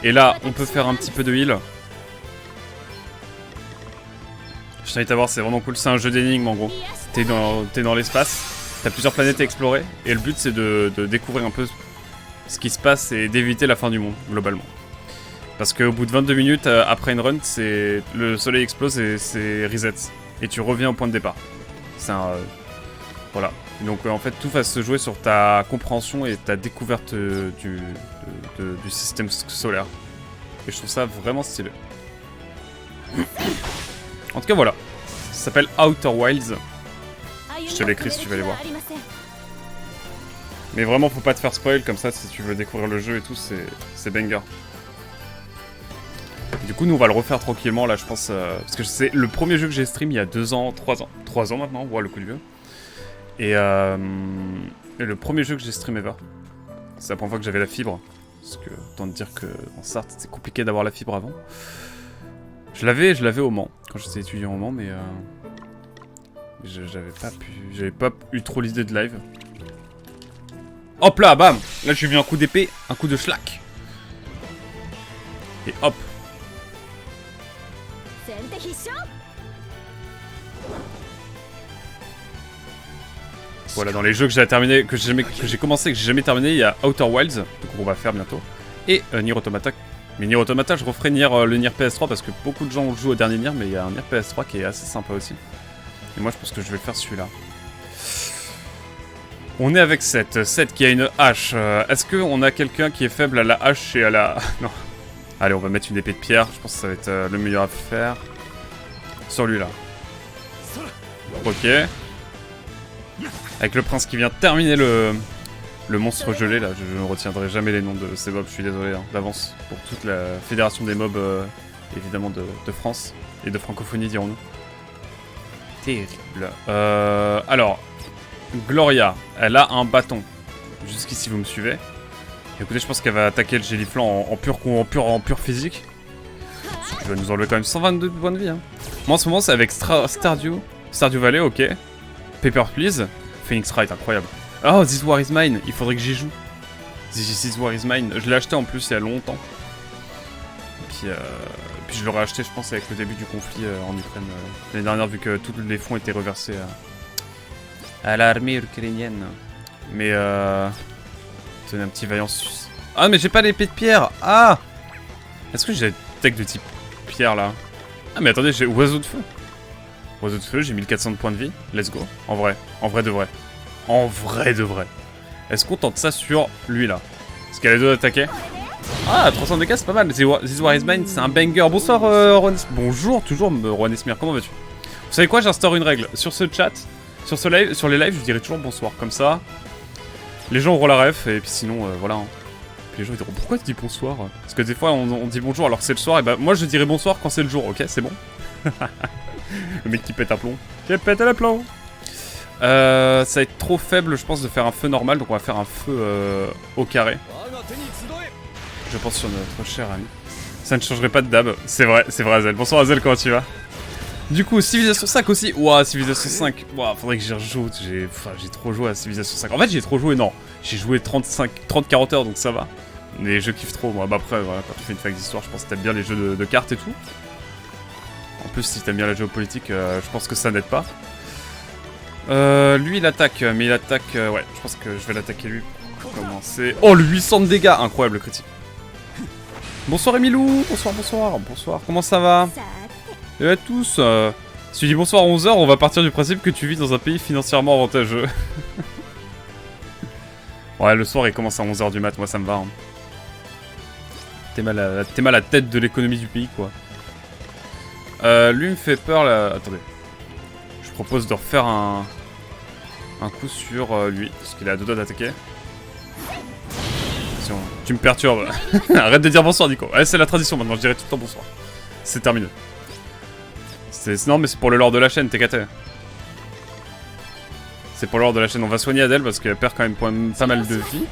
Et là, on peut faire un petit peu de heal. Je t'invite à voir, c'est vraiment cool. C'est un jeu d'énigmes en gros. T'es dans l'espace, t'as plusieurs planètes à explorer, et le but c'est de découvrir un peu ce qui se passe et d'éviter la fin du monde, globalement. Parce qu'au bout de 22 minutes, après une run, le soleil explose et c'est reset. Et tu reviens au point de départ. C'est un... voilà. Donc en fait, tout va se jouer sur ta compréhension et ta découverte du système solaire. Et je trouve ça vraiment stylé. En tout cas, voilà. Ça s'appelle Outer Wilds. Je te l'écris si tu veux aller voir. Mais vraiment, faut pas te faire spoil comme ça si tu veux découvrir le jeu et tout, c'est banger. Du coup, nous on va le refaire tranquillement là, je pense. Parce que c'est le premier jeu que j'ai stream il y a 2 ans, 3 ans. 3 ans maintenant, voilà le coup de vieux. Et le premier jeu que j'ai stream ever. C'est la première fois que j'avais la fibre. Parce que, autant te dire que en Sarthe, c'était compliqué d'avoir la fibre avant. Je l'avais au Mans, quand j'étais étudiant au Mans, mais j'avais pas eu trop l'idée de live. Hop là, bam! Là, j'ai vu un coup d'épée, un coup de schlack. Et hop! Voilà, dans les jeux que j'ai terminé, que j'ai commencé et que j'ai jamais terminé, il y a Outer Wilds, donc on va faire bientôt, et Nier Automata. Mais Nier Automata, je referai le Nier PS3 parce que beaucoup de gens jouent au dernier Nier, mais il y a un Nier PS3 qui est assez sympa aussi. Et moi, je pense que je vais faire celui-là. On est avec Seth qui a une hache. Est-ce qu'on a quelqu'un qui est faible à la hache et à la... non. Allez, on va mettre une épée de pierre, je pense que ça va être le meilleur à faire. Sur lui là. Ok. Avec le prince qui vient terminer le monstre gelé là, je ne retiendrai jamais les noms de ces mobs, je suis désolé hein, d'avance pour toute la fédération des mobs évidemment de France et de francophonie dirons-nous. Terrible. Alors, Gloria, elle a un bâton. Jusqu'ici vous me suivez. Écoutez, je pense qu'elle va attaquer le Géliflan en pur physique. Ce qui va nous enlever quand même 122 points de vie. Hein. Moi en ce moment c'est avec Stardew Valley, ok. Paper Please. Phoenix Wright, incroyable. Oh, This War Is Mine, il faudrait que j'y joue. This War Is Mine, je l'ai acheté en plus il y a longtemps. Et puis je l'aurais acheté je pense avec le début du conflit en Ukraine l'année dernière vu que tous les fonds étaient reversés à l'armée ukrainienne. Mais tenez un petit vaillant suisse. Ah mais j'ai pas l'épée de pierre. Ah. Est-ce que j'ai une tech de type pierre là? Ah mais attendez, j'ai oiseau de feu. Oiseau de feu, j'ai 1400 de points de vie. Let's go. En vrai de vrai. En vrai de vrai. Est-ce qu'on tente ça sur lui là? Est-ce qu'elle a deux d'attaquer? Ah, 300 dégâts, c'est pas mal. This War Is Mine, c'est un banger. Bonsoir, Rowan. Bonjour, toujours, Rowan Esmir. Comment vas-tu? Vous savez quoi? J'instaure une règle. Sur ce chat, sur les lives, je dirais toujours bonsoir. Comme ça, les gens auront la ref. Et puis sinon, voilà. Hein. Puis les gens ils diront pourquoi tu dis bonsoir? Parce que des fois, on dit bonjour alors que c'est le soir. Et bah, moi, je dirais bonsoir quand c'est le jour. Ok, c'est bon. Le mec qui pète un plomb. Qui pète à la plomb. Ça va être trop faible, je pense, de faire un feu normal. Donc on va faire un feu au carré. Je pense sur notre cher ami. Ça ne changerait pas de dab. C'est vrai Azel. Bonsoir Azel, comment tu vas? Du coup, Civilization 5 aussi. Ouah, Civilization 5. Ouah, faudrait que j'y rejoue. J'ai trop joué à Civilization 5. En fait, j'ai trop joué, non. J'ai joué 30-40 heures, donc ça va. Mais je kiffe trop, moi. Bah après, voilà, quand tu fais une fac d'histoire, je pense que t'aimes bien les jeux de cartes et tout. En plus, si t'aimes bien la géopolitique, je pense que ça n'aide pas. Lui, il attaque, mais il attaque... ouais, je pense que je vais l'attaquer lui pour commencer. Oh, le 800 de dégâts. Incroyable, le critique. Bonsoir, Emilou. Bonsoir, bonsoir. Bonsoir, comment ça va? Et à tous, si tu dis bonsoir à 11h, on va partir du principe que tu vis dans un pays financièrement avantageux. Ouais, le soir il commence à 11h du mat, moi ça me va. Hein. T'es mal à la tête de l'économie du pays, quoi. Lui me fait peur là. Attendez. Je propose de refaire un coup sur lui, parce qu'il est à 2 doigts d'attaquer. Attention, tu me perturbes. Arrête de dire bonsoir, Nico. Ouais, c'est la tradition maintenant, je dirais tout le temps bonsoir. C'est terminé. Non, mais c'est pour le lore de la chaîne, t'es caté. C'est pour le lore de la chaîne. On va soigner Adèle parce qu'elle perd quand même pas mal de vie.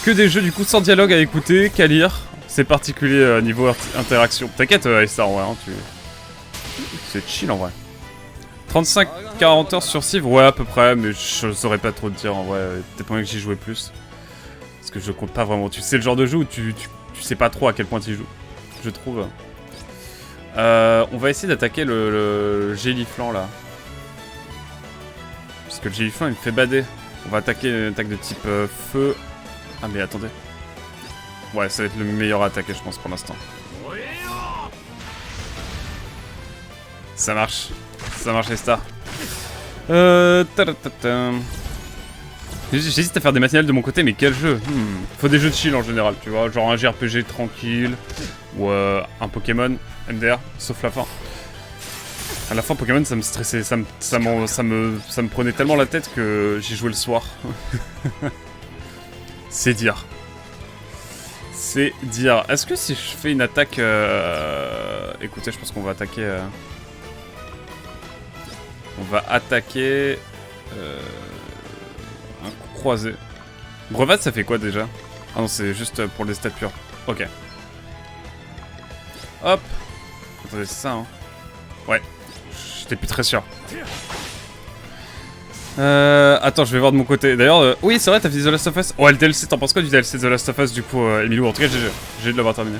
Que des jeux du coup sans dialogue à écouter, qu'à lire. C'est particulier niveau interaction. T'inquiète, Aestar, en vrai. Hein, c'est chill en vrai. 35-40 heures sur Civ, ouais, à peu près. Mais je saurais pas trop te dire en vrai. Peut-être pas que j'y jouais plus. Parce que je compte pas vraiment. Tu sais le genre de jeu où tu sais pas trop à quel point tu y joues. Je trouve. On va essayer d'attaquer le Géliflan là. Parce que le Géliflan il me fait bader. On va attaquer une attaque de type feu. Ah mais attendez. Ouais, ça va être le meilleur à attaquer je pense pour l'instant. Ça marche. Ça marche les stars. J'hésite à faire des matinales de mon côté, mais quel jeu? Faut des jeux de chill en général, tu vois. Genre un JRPG tranquille. Ou un Pokémon MDR, sauf la fin. À la fin, Pokémon, ça me stressait, ça me prenait tellement la tête que j'y jouais le soir. C'est dire. C'est dire. Est-ce que si je fais une attaque... Écoutez, je pense qu'on va attaquer... On va attaquer... un coup croisé. Brevat, ça fait quoi déjà? Ah non, c'est juste pour les stats purs. Ok. Hop. Attendez, c'est ça, hein. Ouais. J'étais plus très sûr. Attends, je vais voir de mon côté. D'ailleurs, oui, c'est vrai, t'as fait The Last of Us. Ouais, le DLC, t'en penses quoi du DLC de The Last of Us, du coup, Emilou? En tout cas, j'ai de l'avoir terminé.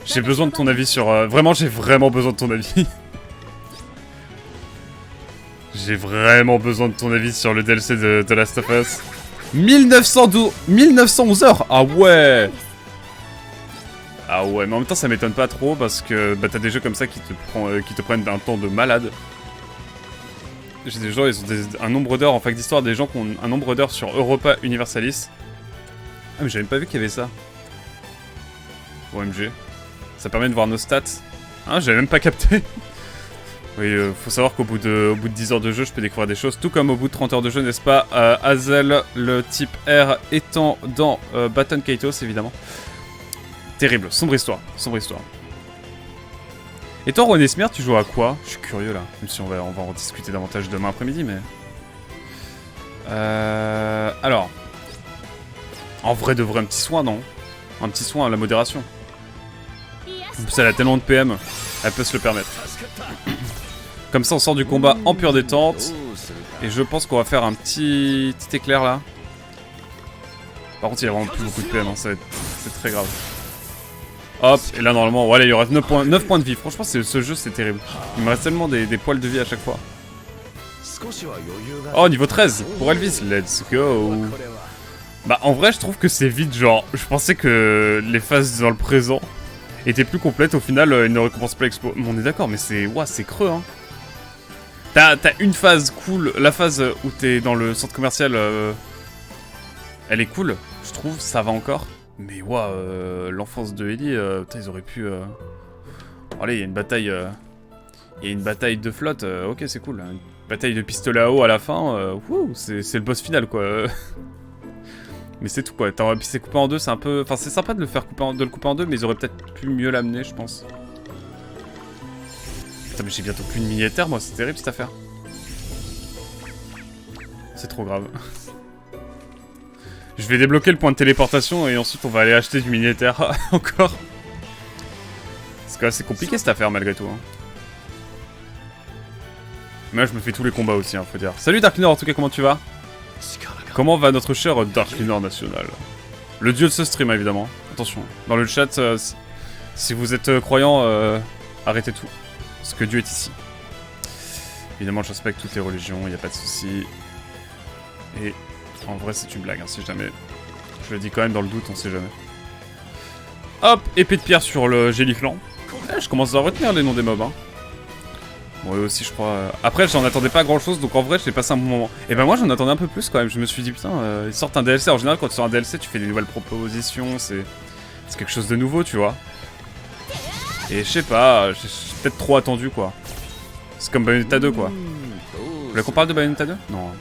J'ai besoin de ton avis sur... Vraiment, j'ai vraiment besoin de ton avis. J'ai vraiment besoin de ton avis sur le DLC de The Last of Us. 1911 heures. Ah ouais. Ah ouais, mais en même temps ça m'étonne pas trop parce que bah, t'as des jeux comme ça qui te prennent un temps de malade. J'ai des gens, ils ont un nombre d'heures en fac d'histoire, des gens qui ont un nombre d'heures sur Europa Universalis. Ah mais j'avais même pas vu qu'il y avait ça. OMG. Ça permet de voir nos stats. Ah, j'avais même pas capté. Oui, faut savoir qu'au bout de 10 heures de jeu, je peux découvrir des choses, tout comme au bout de 30 heures de jeu, n'est-ce pas? Hazel, le type R, étant dans Baton Kaitos, évidemment. Terrible, sombre histoire, sombre histoire. Et toi, René Smir, tu joues à quoi? Je suis curieux, là. Même si on va en discuter davantage demain après-midi, mais... alors... En vrai de vrai, un petit soin, non? Un petit soin à la modération. En plus, elle a tellement de PM, elle peut se le permettre. Comme ça, on sort du combat en pure détente. Et je pense qu'on va faire un petit éclair, là. Par contre, il y a vraiment plus beaucoup de PM, hein. C'est très grave. Hop, et là, normalement, voilà, il y aura 9 points de vie. Franchement, ce jeu, c'est terrible. Il me reste tellement des poils de vie à chaque fois. Oh, niveau 13 pour Elvis, let's go. Bah, en vrai, je trouve que c'est vite, genre, je pensais que les phases dans le présent étaient plus complètes. Au final, ils ne récompensent pas l'exploit. On est d'accord, mais c'est... Ouah, c'est creux, hein. T'as une phase cool, la phase où t'es dans le centre commercial, elle est cool, je trouve, ça va encore. Mais waouh, l'enfance de Ellie, putain, ils auraient pu... Allez, il y a une bataille... Il y a une bataille de flotte, ok, c'est cool. Une bataille de pistolet à eau à la fin, c'est le boss final, quoi. Mais c'est tout, quoi. Puis c'est coupé en deux, c'est un peu... Enfin, c'est sympa de le faire couper en deux, mais ils auraient peut-être pu mieux l'amener, je pense. Putain, mais j'ai bientôt plus de mini-éther, moi, c'est terrible, cette affaire. C'est trop grave. Je vais débloquer le point de téléportation et ensuite on va aller acheter du mini-éther encore. Parce que là, c'est compliqué cette affaire malgré tout. Hein. Mais là, je me fais tous les combats aussi, hein, faut dire. Salut Dark Lord, en tout cas, comment tu vas? Comment va notre cher Dark Lord national? Le dieu de ce stream, évidemment. Attention, dans le chat, si vous êtes croyant, arrêtez tout. Parce que Dieu est ici. Évidemment, je respecte toutes les religions, il n'y a pas de souci. Et en vrai, c'est une blague, hein, si jamais. Je le dis quand même dans le doute, on sait jamais. Hop, épée de pierre sur le Géliclan. Je commence à retenir les noms des mobs, hein. Bon, eux aussi, je crois. Après, j'en attendais pas grand chose, donc en vrai, j'ai passé un bon moment. Et ben, moi, j'en attendais un peu plus quand même. Je me suis dit, putain, ils sortent un DLC. En général, quand tu sors un DLC, tu fais des nouvelles propositions. C'est quelque chose de nouveau, tu vois. Et je sais pas, j'ai peut-être trop attendu, quoi. C'est comme Bayonetta 2, quoi. Vous voulez qu'on parle de Bayonetta 2? Non, non,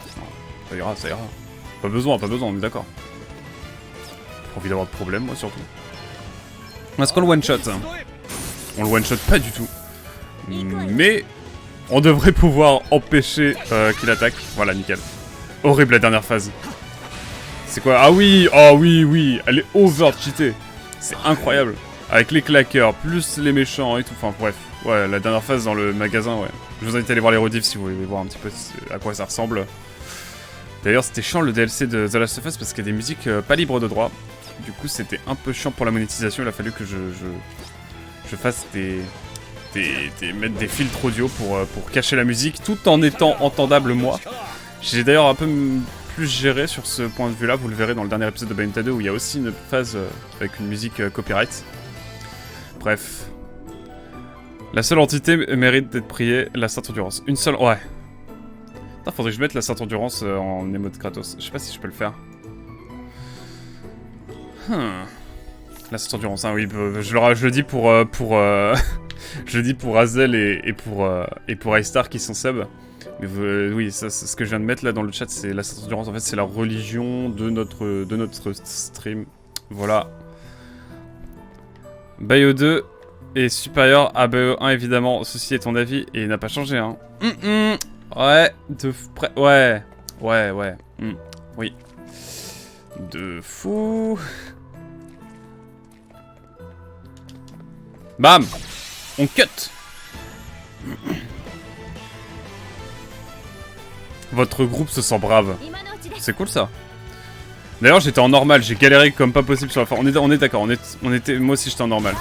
ça ira, ça ira. Pas besoin, on est d'accord. J'ai pas envie d'avoir de problème, moi, surtout. Est-ce qu'on le one-shot? On le one-shot pas du tout. Mais on devrait pouvoir empêcher qu'il attaque. Voilà, nickel. Horrible la dernière phase. C'est quoi? Ah oui, oh oui, oui. Elle est over-cheatée. C'est incroyable. Avec les claqueurs, plus les méchants et tout. Enfin bref. Ouais, la dernière phase dans le magasin, ouais. Je vous invite à aller voir les rediffs si vous voulez voir un petit peu à quoi ça ressemble. D'ailleurs, c'était chiant le DLC de The Last of Us parce qu'il y a des musiques pas libres de droit. Du coup, c'était un peu chiant pour la monétisation. Il a fallu que je fasse mettre des filtres audio pour cacher la musique tout en étant entendable moi. J'ai d'ailleurs un peu plus géré sur ce point de vue là, vous le verrez dans le dernier épisode de Bayonetta 2 où il y a aussi une phase avec une musique copyright. Bref. La seule entité mérite d'être priée, la Sainte Endurance. Une seule... Ouais. Putain, faudrait que je mette la Sainte Endurance en émode Kratos. Je sais pas si je peux le faire. La Sainte Endurance, hein, oui, je le dis pour je le dis pour Hazel et pour iStar qui sont sub. Mais oui, ça, ce que je viens de mettre là dans le chat, c'est la Sainte Endurance. En fait, c'est la religion de notre stream. Voilà. Bayo 2 est supérieur à Bayo 1, évidemment. Ceci est ton avis et il n'a pas changé, hein. Ouais, de près. Ouais. Ouais. Oui. De fou. Bam! On cut! Votre groupe se sent brave. C'est cool ça. D'ailleurs j'étais en normal, j'ai galéré comme pas possible sur la fin. On est d'accord, moi aussi j'étais en normal.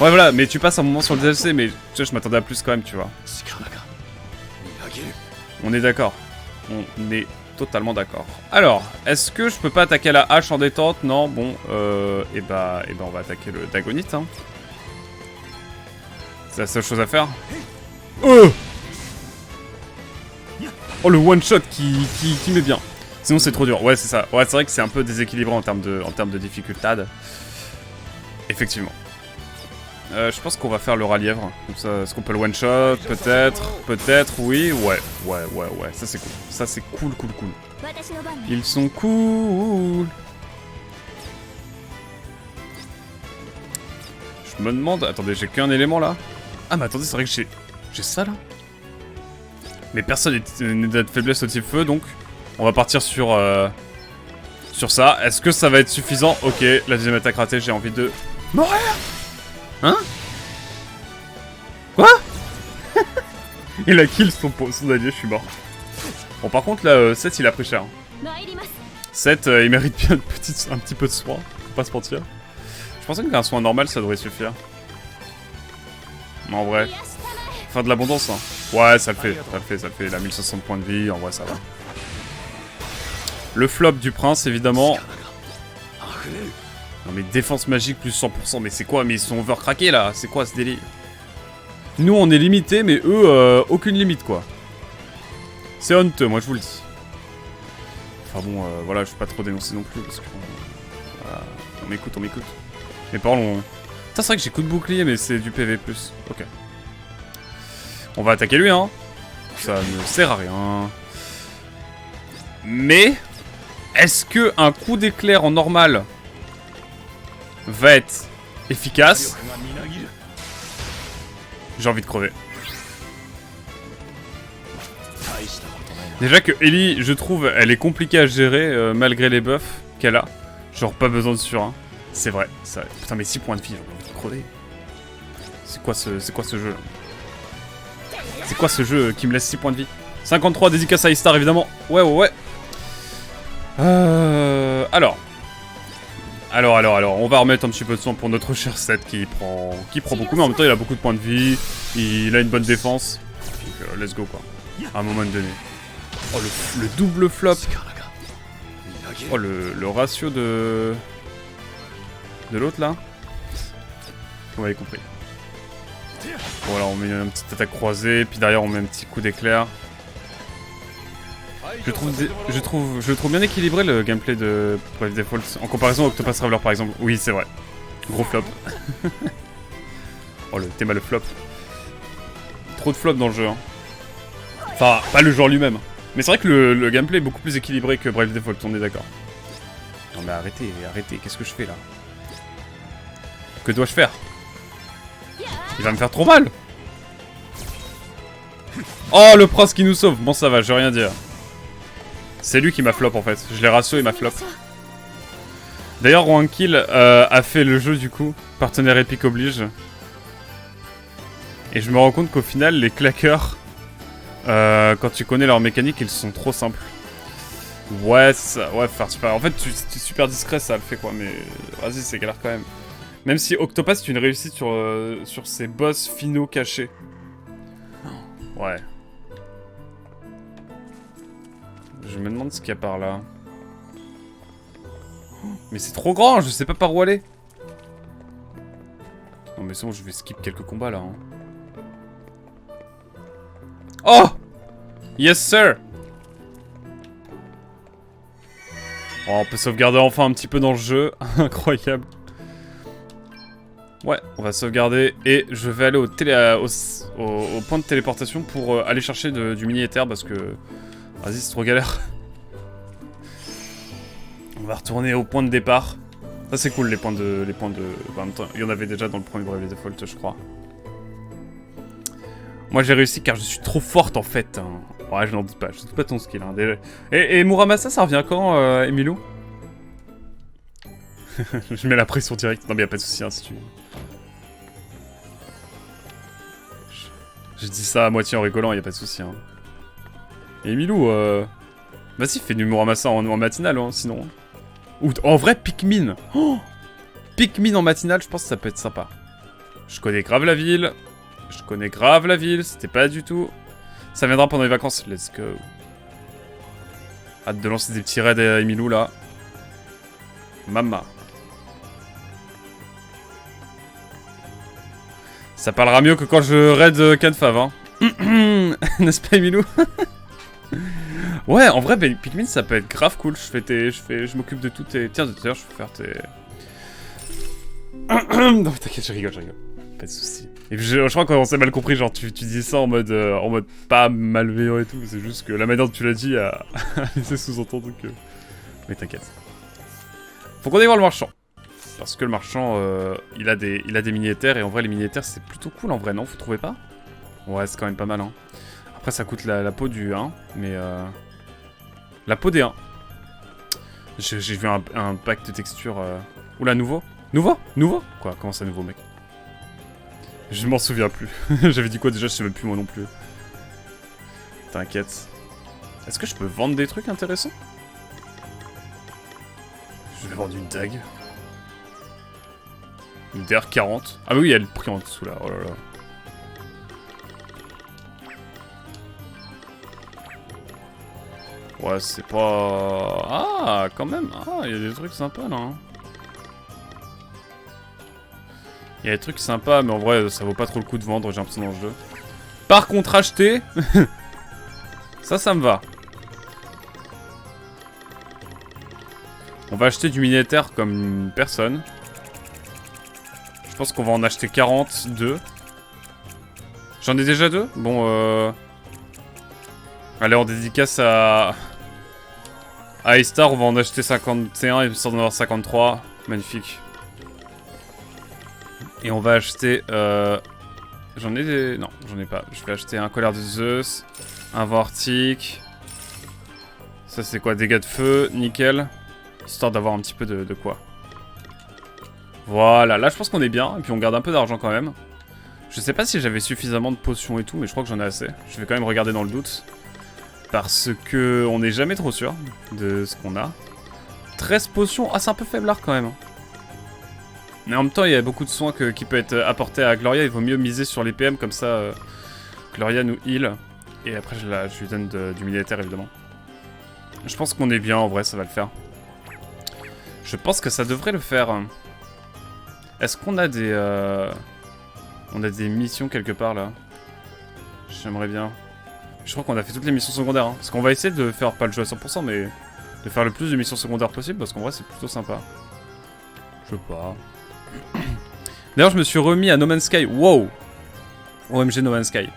Ouais voilà, mais tu passes un moment sur le DLC, mais tu sais, je m'attendais à plus quand même, tu vois. On est d'accord. On est totalement d'accord. Alors, est-ce que je peux pas attaquer la hache en détente? Non, bon, et bah on va attaquer le Dagonite, hein. C'est la seule chose à faire. Oh, le one shot qui met bien. Sinon c'est trop dur. Ouais c'est ça. Ouais c'est vrai que c'est un peu déséquilibré en termes de difficulté. Effectivement. Je pense qu'on va faire le rat lièvre. Comme ça, est-ce qu'on peut le one shot? Peut-être, oui. Ouais. Ça c'est cool. Ça c'est cool. Ils sont cool. Je me demande... Attendez, j'ai qu'un élément là. Ah mais attendez, c'est vrai que j'ai ça là. Mais personne n'est de faiblesse au type feu, donc on va partir sur ça. Est-ce que ça va être suffisant? Ok, la deuxième attaque ratée, j'ai envie de mourir. Hein? Quoi? Il a kill son allié, je suis mort. Bon par contre là, 7 il a pris cher. 7 il mérite bien un petit peu de soin, faut pas se mentir. Je pensais qu'un soin normal ça devrait suffire. Mais en vrai, faire de l'abondance hein. Ouais ça le fait, il a 1560 points de vie, en vrai ça va. Le flop du prince évidemment. Non mais défense magique plus 100%, mais c'est quoi? Mais ils sont overcraqués là, c'est quoi ce délire? Nous on est limité mais eux aucune limite quoi. C'est honteux, moi je vous le dis. Enfin bon voilà, je vais pas trop dénoncer non plus parce que voilà, on m'écoute. Mais parlons. Putain c'est vrai que j'ai coup de bouclier mais c'est du PV+. Ok. On va attaquer lui hein. Ça ne sert à rien. Mais est-ce que un coup d'éclair en normal va être efficace? J'ai envie de crever. Déjà que Ellie, je trouve, elle est compliquée à gérer malgré les buffs qu'elle a. Genre pas besoin de surin. C'est vrai. Ça... Putain mais 6 points de vie, j'ai envie de crever. C'est quoi ce jeu là? C'est quoi ce jeu qui me laisse 6 points de vie? 53, dédicace à Istar, évidemment. Ouais, ouais, ouais. Alors, on va remettre un petit peu de son pour notre cher Seth qui prend beaucoup, mais en même temps il a beaucoup de points de vie, il a une bonne défense. Donc let's go quoi, à un moment donné. Oh le double flop. Oh le ratio de l'autre là. Vous m'avez compris. Voilà, on met une petite attaque croisée, puis derrière on met un petit coup d'éclair. Je trouve bien équilibré le gameplay de Bravely Default en comparaison à Octopath Traveler par exemple. Oui, c'est vrai. Gros flop. Oh, le thème le flop. Trop de flop dans le jeu. Hein. Enfin, pas le genre lui-même. Mais c'est vrai que le gameplay est beaucoup plus équilibré que Bravely Default, on est d'accord. Non mais arrêtez, qu'est-ce que je fais là? Que dois-je faire? Il va me faire trop mal. Oh, le prince qui nous sauve. Bon, ça va, je vais rien dire. C'est lui qui m'a flop en fait. Je l'ai ratio et m'a flop. D'ailleurs, Wankill a fait le jeu du coup. Partenaire Epic oblige. Et je me rends compte qu'au final, les claqueurs, quand tu connais leur mécanique, ils sont trop simples. Ouais, ça, ouais, faire super. En fait, tu es super discret, ça le fait quoi. Mais vas-y, c'est galère quand même. Même si Octopath, c'est une réussite sur ses boss finaux cachés. Ouais. Je me demande ce qu'il y a par là. Mais c'est trop grand, je sais pas par où aller. Non mais c'est bon, je vais skip quelques combats là. Hein. Oh! Yes sir! Oh, on peut sauvegarder enfin un petit peu dans le jeu. Incroyable. Ouais, on va sauvegarder et je vais aller au point de téléportation pour aller chercher du mini-éther parce que... Vas-y, c'est trop galère. On va retourner au point de départ. Ça c'est cool les points de... En même temps, il y en avait déjà dans le premier Bravely Default je crois. Moi j'ai réussi car je suis trop forte en fait. Hein. Ouais, je n'en doute pas, je doute pas de ton skill. Hein, déjà. Et Muramasa ça revient quand, Emilou? Je mets la pression directe. Non mais y'a pas de soucis hein, si tu... Je dis ça à moitié en rigolant, y'a pas de soucis. Hein. Et Emilou, vas-y, fais du Muramasa en matinale, hein, sinon. Ou en vrai, Pikmin. Oh, Pikmin en matinale, je pense que ça peut être sympa. Je connais grave la ville. C'était pas du tout. Ça viendra pendant les vacances, let's go. Hâte de lancer des petits raids à Emilou, là. Mama. Ça parlera mieux que quand je raid Canfav, hein. N'est-ce pas, Emilou? Ouais, en vrai, Pikmin, ça peut être grave cool. Je m'occupe de tout tes... Tiens, d'ailleurs, je vais faire tes... Non, t'inquiète, je rigole. Pas de soucis. Et puis, je crois qu'on s'est mal compris, genre, tu dis ça en mode pas malveillant et tout. C'est juste que la manière dont tu l'as dit a laissé sous-entendu que... Mais t'inquiète. Faut qu'on aille voir le marchand. Parce que le marchand, il a des mini-éthers. Et en vrai, les mini-éthers, c'est plutôt cool, en vrai, non? Vous trouvez pas? Ouais, c'est quand même pas mal, hein. Après, ça coûte la peau du 1, mais... La peau des 1. J'ai vu un pack de texture... Oula, nouveau? Nouveau? Quoi? Comment ça, nouveau, mec? Je m'en souviens plus. J'avais dit quoi déjà? Je sais même plus, moi non plus. T'inquiète. Est-ce que je peux vendre des trucs intéressants? Je vais vendre une dague. Une DR40. Ah oui, il y a le prix en dessous, là. Oh là là. Ouais, c'est pas... Ah, quand même. Ah, il y a des trucs sympas, là. Hein. Il y a des trucs sympas, mais en vrai, ça vaut pas trop le coup de vendre, j'ai l'impression, dans le jeu. Par contre, acheter... ça me va. On va acheter du mini-éther comme personne. Je pense qu'on va en acheter 42. J'en ai déjà 2. Bon, allez, en dédicace à iStar, on va en acheter 51 et histoire d'en avoir 53. Magnifique. Et on va acheter... J'en ai des... Non, j'en ai pas. Je vais acheter un colère de Zeus, un vortique. Ça c'est quoi? Dégâts de feu, nickel. Histoire d'avoir un petit peu de quoi. Voilà, là je pense qu'on est bien. Et puis on garde un peu d'argent quand même. Je sais pas si j'avais suffisamment de potions et tout, mais je crois que j'en ai assez. Je vais quand même regarder dans le doute. Parce que on n'est jamais trop sûr de ce qu'on a. 13 potions, ah c'est un peu faiblard quand même. Mais en même temps, il y a beaucoup de soins qui peuvent être apportés à Gloria. Il vaut mieux miser sur les PM, comme ça Gloria nous heal. Et après, je lui donne du militaire, évidemment. Je pense qu'on est bien, en vrai, ça va le faire. Je pense que ça devrait le faire. Est-ce qu'on a des... On a des missions quelque part, là? J'aimerais bien. Je crois qu'on a fait toutes les missions secondaires. Hein. Parce qu'on va essayer de faire, pas le jeu à 100%, mais de faire le plus de missions secondaires possible, parce qu'en vrai, c'est plutôt sympa. Je sais pas. D'ailleurs, je me suis remis à No Man's Sky. Wow! OMG No Man's Sky.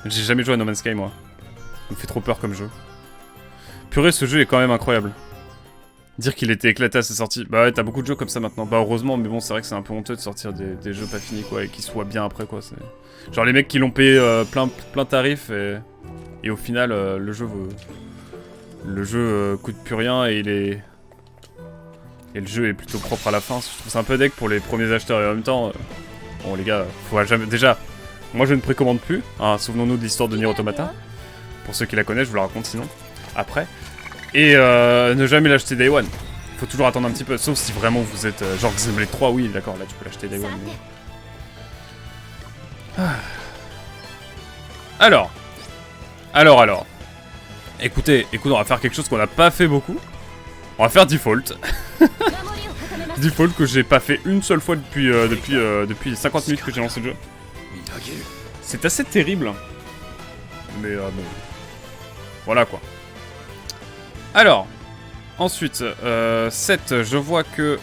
J'ai jamais joué à No Man's Sky, moi. Ça me fait trop peur comme jeu. Purée, ce jeu est quand même incroyable. Dire qu'il était éclaté à sa sortie. Bah ouais, t'as beaucoup de jeux comme ça maintenant. Bah heureusement, mais bon, c'est vrai que c'est un peu honteux de sortir des jeux pas finis, quoi, et qui soient bien après, quoi. Genre les mecs qui l'ont payé plein tarif, et au final, le jeu coûte plus rien, et et le jeu est plutôt propre à la fin. Je trouve ça un peu deck pour les premiers acheteurs, et en même temps... bon, les gars, faut jamais... Déjà, moi je ne précommande plus. Hein, souvenons-nous de l'histoire de Nier Automata. Pour ceux qui la connaissent, je vous la raconte sinon. Après. Et ne jamais l'acheter Day One. Faut toujours attendre un petit peu, sauf si vraiment vous êtes genre Xenoblade 3, oui d'accord, là tu peux l'acheter Day One. Mais... Alors. Écoutez, on va faire quelque chose qu'on n'a pas fait beaucoup. On va faire Default. Default que j'ai pas fait une seule fois depuis 50 minutes que j'ai lancé le jeu. C'est assez terrible. Mais bon. Voilà quoi. Alors, ensuite, 7, je vois que...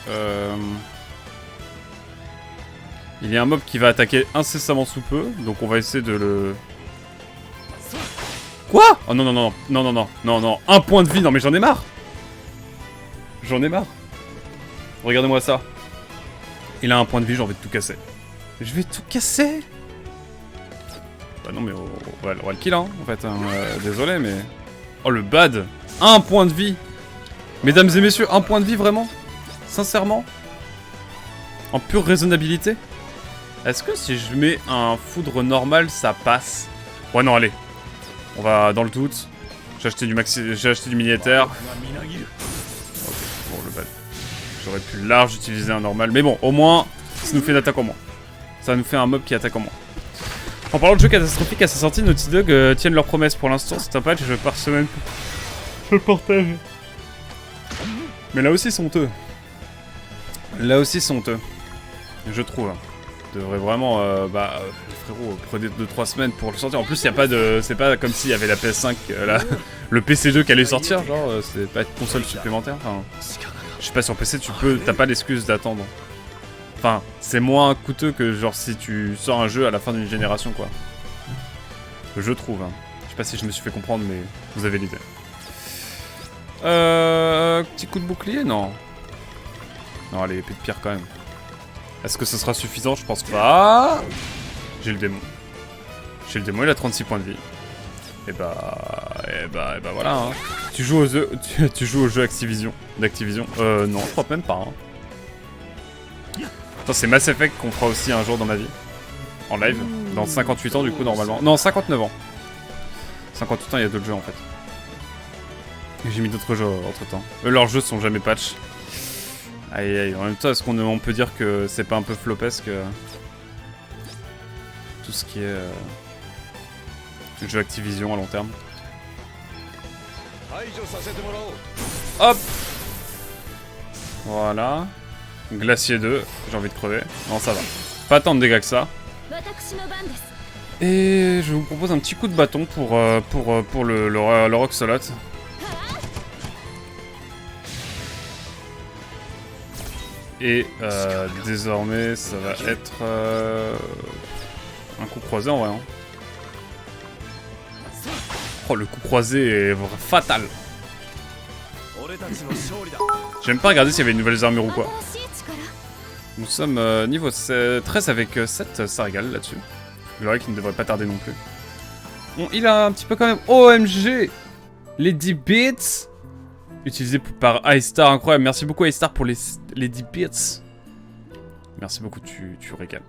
il y a un mob qui va attaquer incessamment sous peu, donc on va essayer de le... Quoi? Oh non, non, non, non, non, non, non, non, un point de vie, non mais j'en ai marre. J'en ai marre. Regardez-moi ça. Il a un point de vie, j'ai envie de tout casser. Je vais tout casser? Bah non mais on va le kill hein, en fait, hein. Désolé mais... Oh le bad. Un point de vie. Mesdames et messieurs, un point de vie vraiment? Sincèrement? En pure raisonnabilité? Est-ce que si je mets un foudre normal, ça passe? Ouais non allez. On va dans le doute. J'ai acheté du militaire. Ok, bon le bad. J'aurais pu large utiliser un normal. Mais bon, au moins, ça nous fait une attaque en moins. Ça nous fait un mob qui attaque en moins. En parlant de jeux catastrophiques à sa sortie, Naughty Dog tiennent leurs promesses pour l'instant. C'est un patch, je par semaine. Je le partage. Mais là aussi, c'est honteux. Là aussi, c'est honteux. Je trouve. Devrait vraiment, frérot, prenez 2-3 semaines pour le sortir. En plus, il y a pas de, c'est pas comme s'il y avait la PS5, le PC2 qui allait sortir, genre, c'est pas une console supplémentaire. Enfin, je sais pas, sur PC, t'as pas l'excuse d'attendre. Enfin, c'est moins coûteux que genre si tu sors un jeu à la fin d'une génération, quoi. Je trouve. Hein. Je sais pas si je me suis fait comprendre, mais vous avez l'idée. Petit coup de bouclier, non. Non, allez, épée de pierre quand même. Est-ce que ce sera suffisant? Je pense pas. J'ai le démon. J'ai le démon, il a 36 points de vie. Et bah voilà. Hein. Tu joues au jeu Activision. D'Activision. Non, je crois même pas. Hein. Attends, c'est Mass Effect qu'on fera aussi un jour dans ma vie. En live. Dans 58 ans, du coup, normalement. Non, 59 ans. 58 ans, il y a d'autres jeux en fait. J'ai mis d'autres jeux entre temps. Leurs jeux sont jamais patch. Aïe aïe, en même temps, est-ce qu'on peut dire que c'est pas un peu flopesque tout ce qui est jeu Activision à long terme. Hop. Voilà. Glacier 2, j'ai envie de crever. Non, ça va. Pas tant de dégâts que ça. Et je vous propose un petit coup de bâton pour le Roxolot. Et désormais, ça va être un coup croisé en vrai. Hein. Oh, le coup croisé est fatal. J'ai même pas regardé s'il y avait de nouvelles armures ou quoi. Nous sommes niveau 13 avec 7, ça régale là-dessus. Gloria qui ne devrait pas tarder non plus. Bon, il a un petit peu quand même... OMG, les 10 bits utilisés par iStar, incroyable. Merci beaucoup iStar pour les 10 bits. Merci beaucoup, tu régales.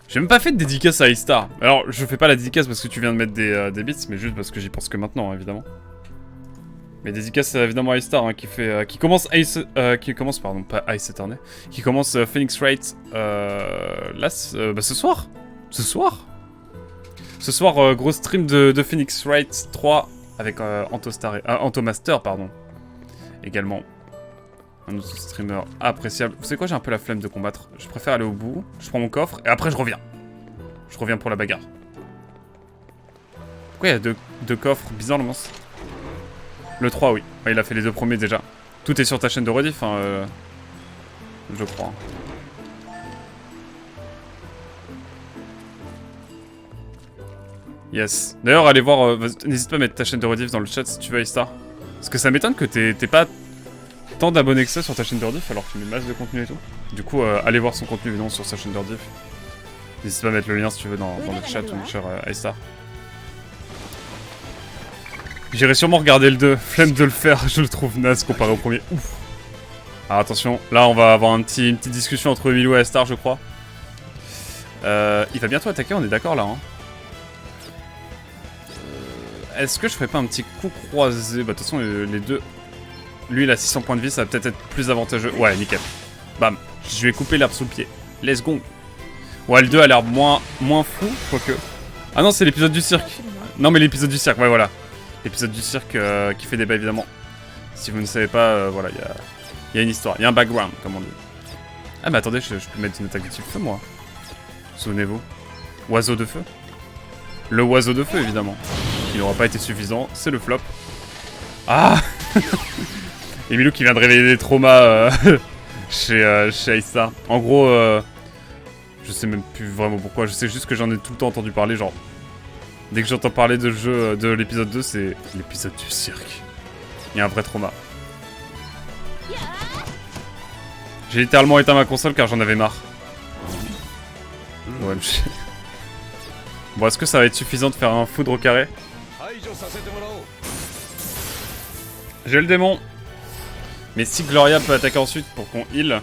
J'ai même pas fait de dédicace à A-Star. Alors, je fais pas la dédicace parce que tu viens de mettre des bits, mais juste parce que j'y pense que maintenant, évidemment. Mais dédicace évidemment à A-Star, hein, qui commence pardon, pas Ice Attorney, qui commence Phoenix Wright, là, ce soir. Ce soir, gros stream de Phoenix Wright 3 avec Antomaster, pardon. Également. Un autre streamer appréciable. Vous savez quoi, j'ai un peu la flemme de combattre. Je préfère aller au bout, je prends mon coffre, et après je reviens. Je reviens pour la bagarre. Pourquoi il y a deux coffres bizarres, le monstre? Le 3, oui. Ouais, il a fait les 2 premiers déjà. Tout est sur ta chaîne de rediff, hein, je crois. Yes. D'ailleurs, allez voir, n'hésite pas à mettre ta chaîne de rediff dans le chat si tu veux, A-Star. Parce que ça m'étonne que t'aies pas tant d'abonnés que ça sur ta chaîne de rediff alors que tu mets masse de contenu et tout. Du coup, allez voir son contenu évidemment sur sa chaîne de rediff. N'hésite pas à mettre le lien si tu veux dans le chat, mon cher A-Star. J'irai sûrement regarder le 2. Flemme de le faire, je le trouve naze comparé au premier. Ouf. Alors attention, là on va avoir une petite discussion entre Emilio et A-Star, je crois. Il va bientôt attaquer, on est d'accord là. Hein. Est-ce que je ferais pas un petit coup croisé? Bah de toute façon, les deux... Lui, il a 600 points de vie, ça va peut-être être plus avantageux. Ouais, nickel. Bam. Je vais couper l'herbe sous le pied. Let's go. Ouais, le 2 a l'air moins fou, quoique. Ah non, c'est l'épisode du cirque. Non, mais l'épisode du cirque, ouais, voilà. L'épisode du cirque qui fait débat, évidemment. Si vous ne savez pas, voilà, il y a une histoire. Il y a un background, comme on dit. Ah, mais attendez, je peux mettre une attaque de type feu, moi. Souvenez-vous. Oiseau de feu. Le oiseau de feu, évidemment. Qui n'aura pas été suffisant, c'est le flop. Ah. Emilio qui vient de réveiller des traumas chez A-Star. En gros, je sais même plus vraiment pourquoi. Je sais juste que j'en ai tout le temps entendu parler. Genre, dès que j'entends parler de jeu de l'épisode 2, c'est l'épisode du cirque. Il y a un vrai trauma. J'ai littéralement éteint ma console car j'en avais marre. OMG. Bon, est-ce que ça va être suffisant de faire un foudre au carré? J'ai le démon. Mais si Gloria peut attaquer ensuite pour qu'on heal.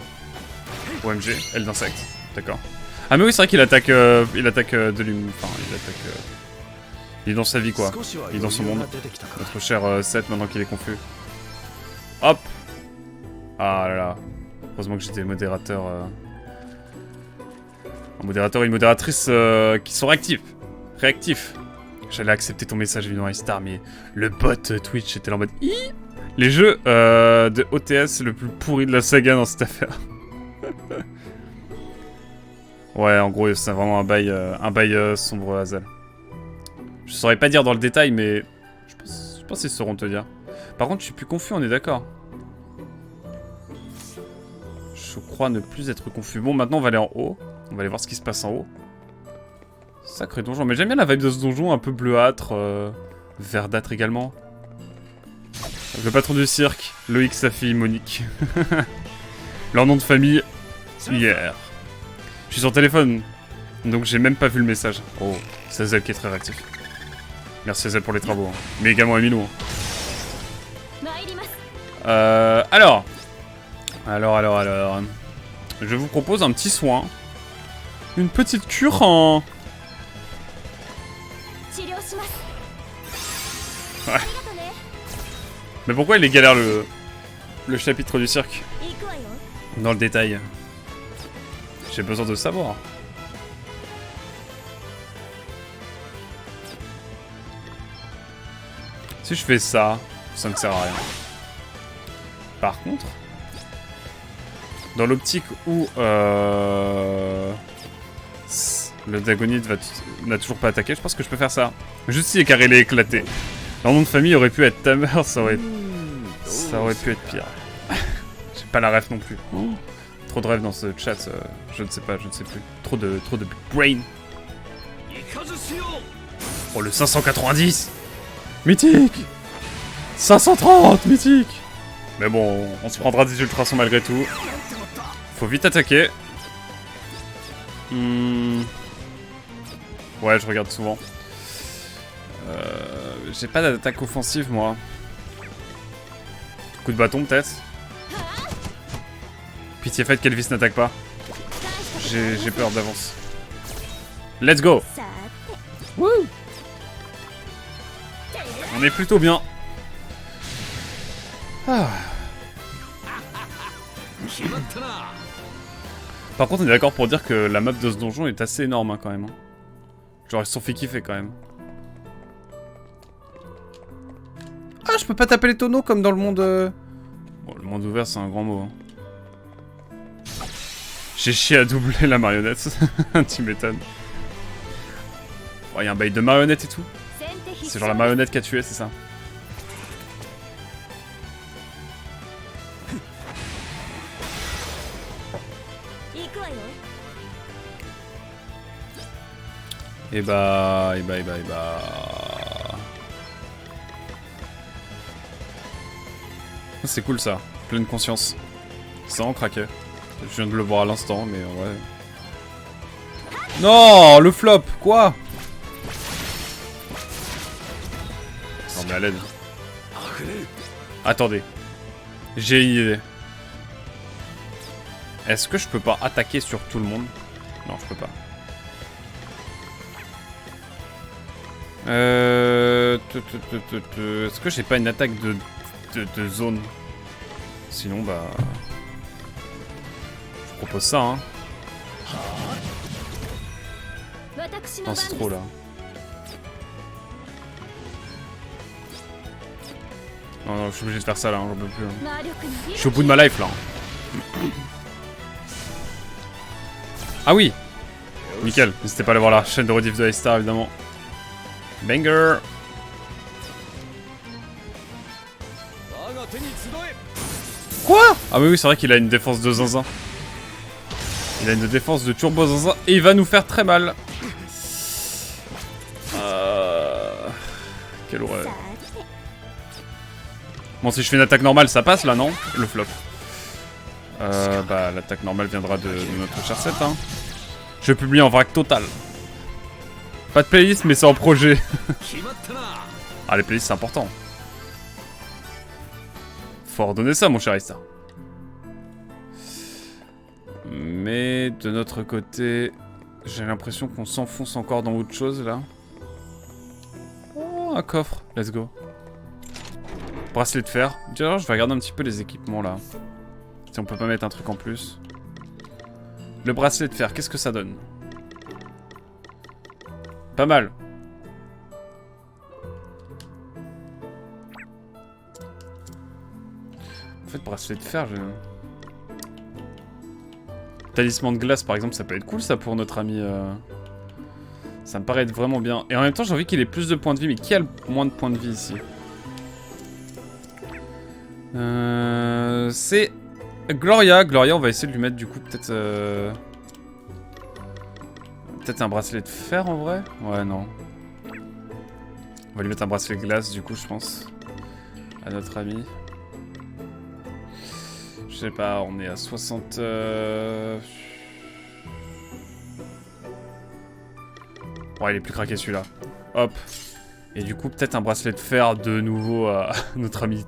OMG, aile d'insecte. D'accord. Ah mais oui, c'est vrai qu'il attaque, de lui. Enfin, il attaque... Il est dans sa vie, quoi. Il est dans son monde. Notre cher Seth, maintenant qu'il est confus. Hop. Ah là là. Heureusement que j'étais modérateur... Un modérateur et une modératrice qui sont réactifs. J'allais accepter ton message, évidemment, A-Star, mais le bot Twitch était en mode... Les jeux de OTS le plus pourri de la saga dans cette affaire. Ouais, en gros, c'est vraiment un bail sombre, Hazel. Je saurais pas dire dans le détail, mais je pense qu'ils sauront te dire. Par contre, je suis plus confus, on est d'accord. Je crois ne plus être confus. Bon, maintenant, on va aller en haut. On va aller voir ce qui se passe en haut. Sacré donjon. Mais j'aime bien la vibe de ce donjon, un peu bleuâtre, verdâtre également. Le patron du cirque, Loïc, sa fille, Monique. Leur nom de famille, hier. Je suis sur téléphone, donc j'ai même pas vu le message. Oh, c'est Hazel qui est très réactif. Merci Hazel pour les travaux, hein. Mais également Emilio. Alors. Je vous propose un petit soin. Une petite cure en... Ouais. Mais pourquoi il est galère le chapitre du cirque? Dans le détail. J'ai besoin de savoir. Si je fais ça, ça ne sert à rien. Par contre, dans l'optique où le Dagonite n'a toujours pas attaqué, je pense que je peux faire ça. Juste si car il est éclaté. Leur nom de famille aurait pu être ta mère, ça aurait pu être pire. J'ai pas la ref non plus. Trop de rêves dans ce chat, je ne sais pas, je ne sais plus. Trop de brain. Oh, le 590 mythique. 530 mythique. Mais bon, on se prendra des ultrasons malgré tout. Faut vite attaquer. Ouais, je regarde souvent. J'ai pas d'attaque offensive, moi. Coup de bâton, peut-être. Pitié faites qu'Elvis n'attaque pas. J'ai peur d'avance. Let's go. Wouh. On est plutôt bien. Ah. Par contre, on est d'accord pour dire que la map de ce donjon est assez énorme hein, quand même. Genre, ils se sont fait kiffer quand même. Ah, je peux pas taper les tonneaux comme dans le monde... Bon, le monde ouvert, c'est un grand mot. Hein. J'ai chié à doubler la marionnette. Tu m'étonnes. Oh, y a un bail de marionnette et tout. C'est genre la marionnette qui a tué, c'est ça. Et bah... C'est cool ça, pleine conscience. C'est vraiment craqué. Je viens de le voir à l'instant, mais ouais. Non, le flop, quoi? Non mais à l'aide. Attendez. J'ai une idée. Est-ce que je peux pas attaquer sur tout le monde? Non, je peux pas. Est-ce que j'ai pas une attaque de zone? Sinon, bah... Je propose ça, hein. Non, c'est trop, là. Non, non, je suis obligé de faire ça, là, hein, j'en peux plus. Hein. Je suis au bout de ma life, là. Ah oui! Nickel, n'hésitez pas à aller voir la chaîne de rediff de A-Star, évidemment. Banger! Quoi? Ah oui, oui, c'est vrai qu'il a une défense de zinzin. Il a une défense de turbo zinzin et il va nous faire très mal. Quelle horreur. Bon, si je fais une attaque normale, ça passe là, non? Le flop. Bah, l'attaque normale viendra de notre cher set, hein. Je vais publier en vrac total. Pas de playlist, mais c'est en projet. Ah, les playlists, c'est important. Faut ordonner ça, mon cher Ista. Mais de notre côté, j'ai l'impression qu'on s'enfonce encore dans autre chose, là. Oh, un coffre. Let's go. Bracelet de fer. D'ailleurs, je vais regarder un petit peu les équipements, là. Si on peut pas mettre un truc en plus. Le bracelet de fer, qu'est-ce que ça donne? Pas mal. En fait, bracelet de fer, je... Talisman de glace, par exemple, ça peut être cool, ça, pour notre ami... Ça me paraît être vraiment bien. Et en même temps, j'ai envie qu'il ait plus de points de vie, mais qui a le moins de points de vie, ici? C'est... Gloria. Gloria, on va essayer de lui mettre, du coup, peut-être... Peut-être un bracelet de fer, en vrai? Ouais, non. On va lui mettre un bracelet de glace, du coup, je pense. À notre ami. Je sais pas, on est à 60... Ouais, il est plus craqué celui-là. Hop. Et du coup, peut-être un bracelet de fer de nouveau à notre ami...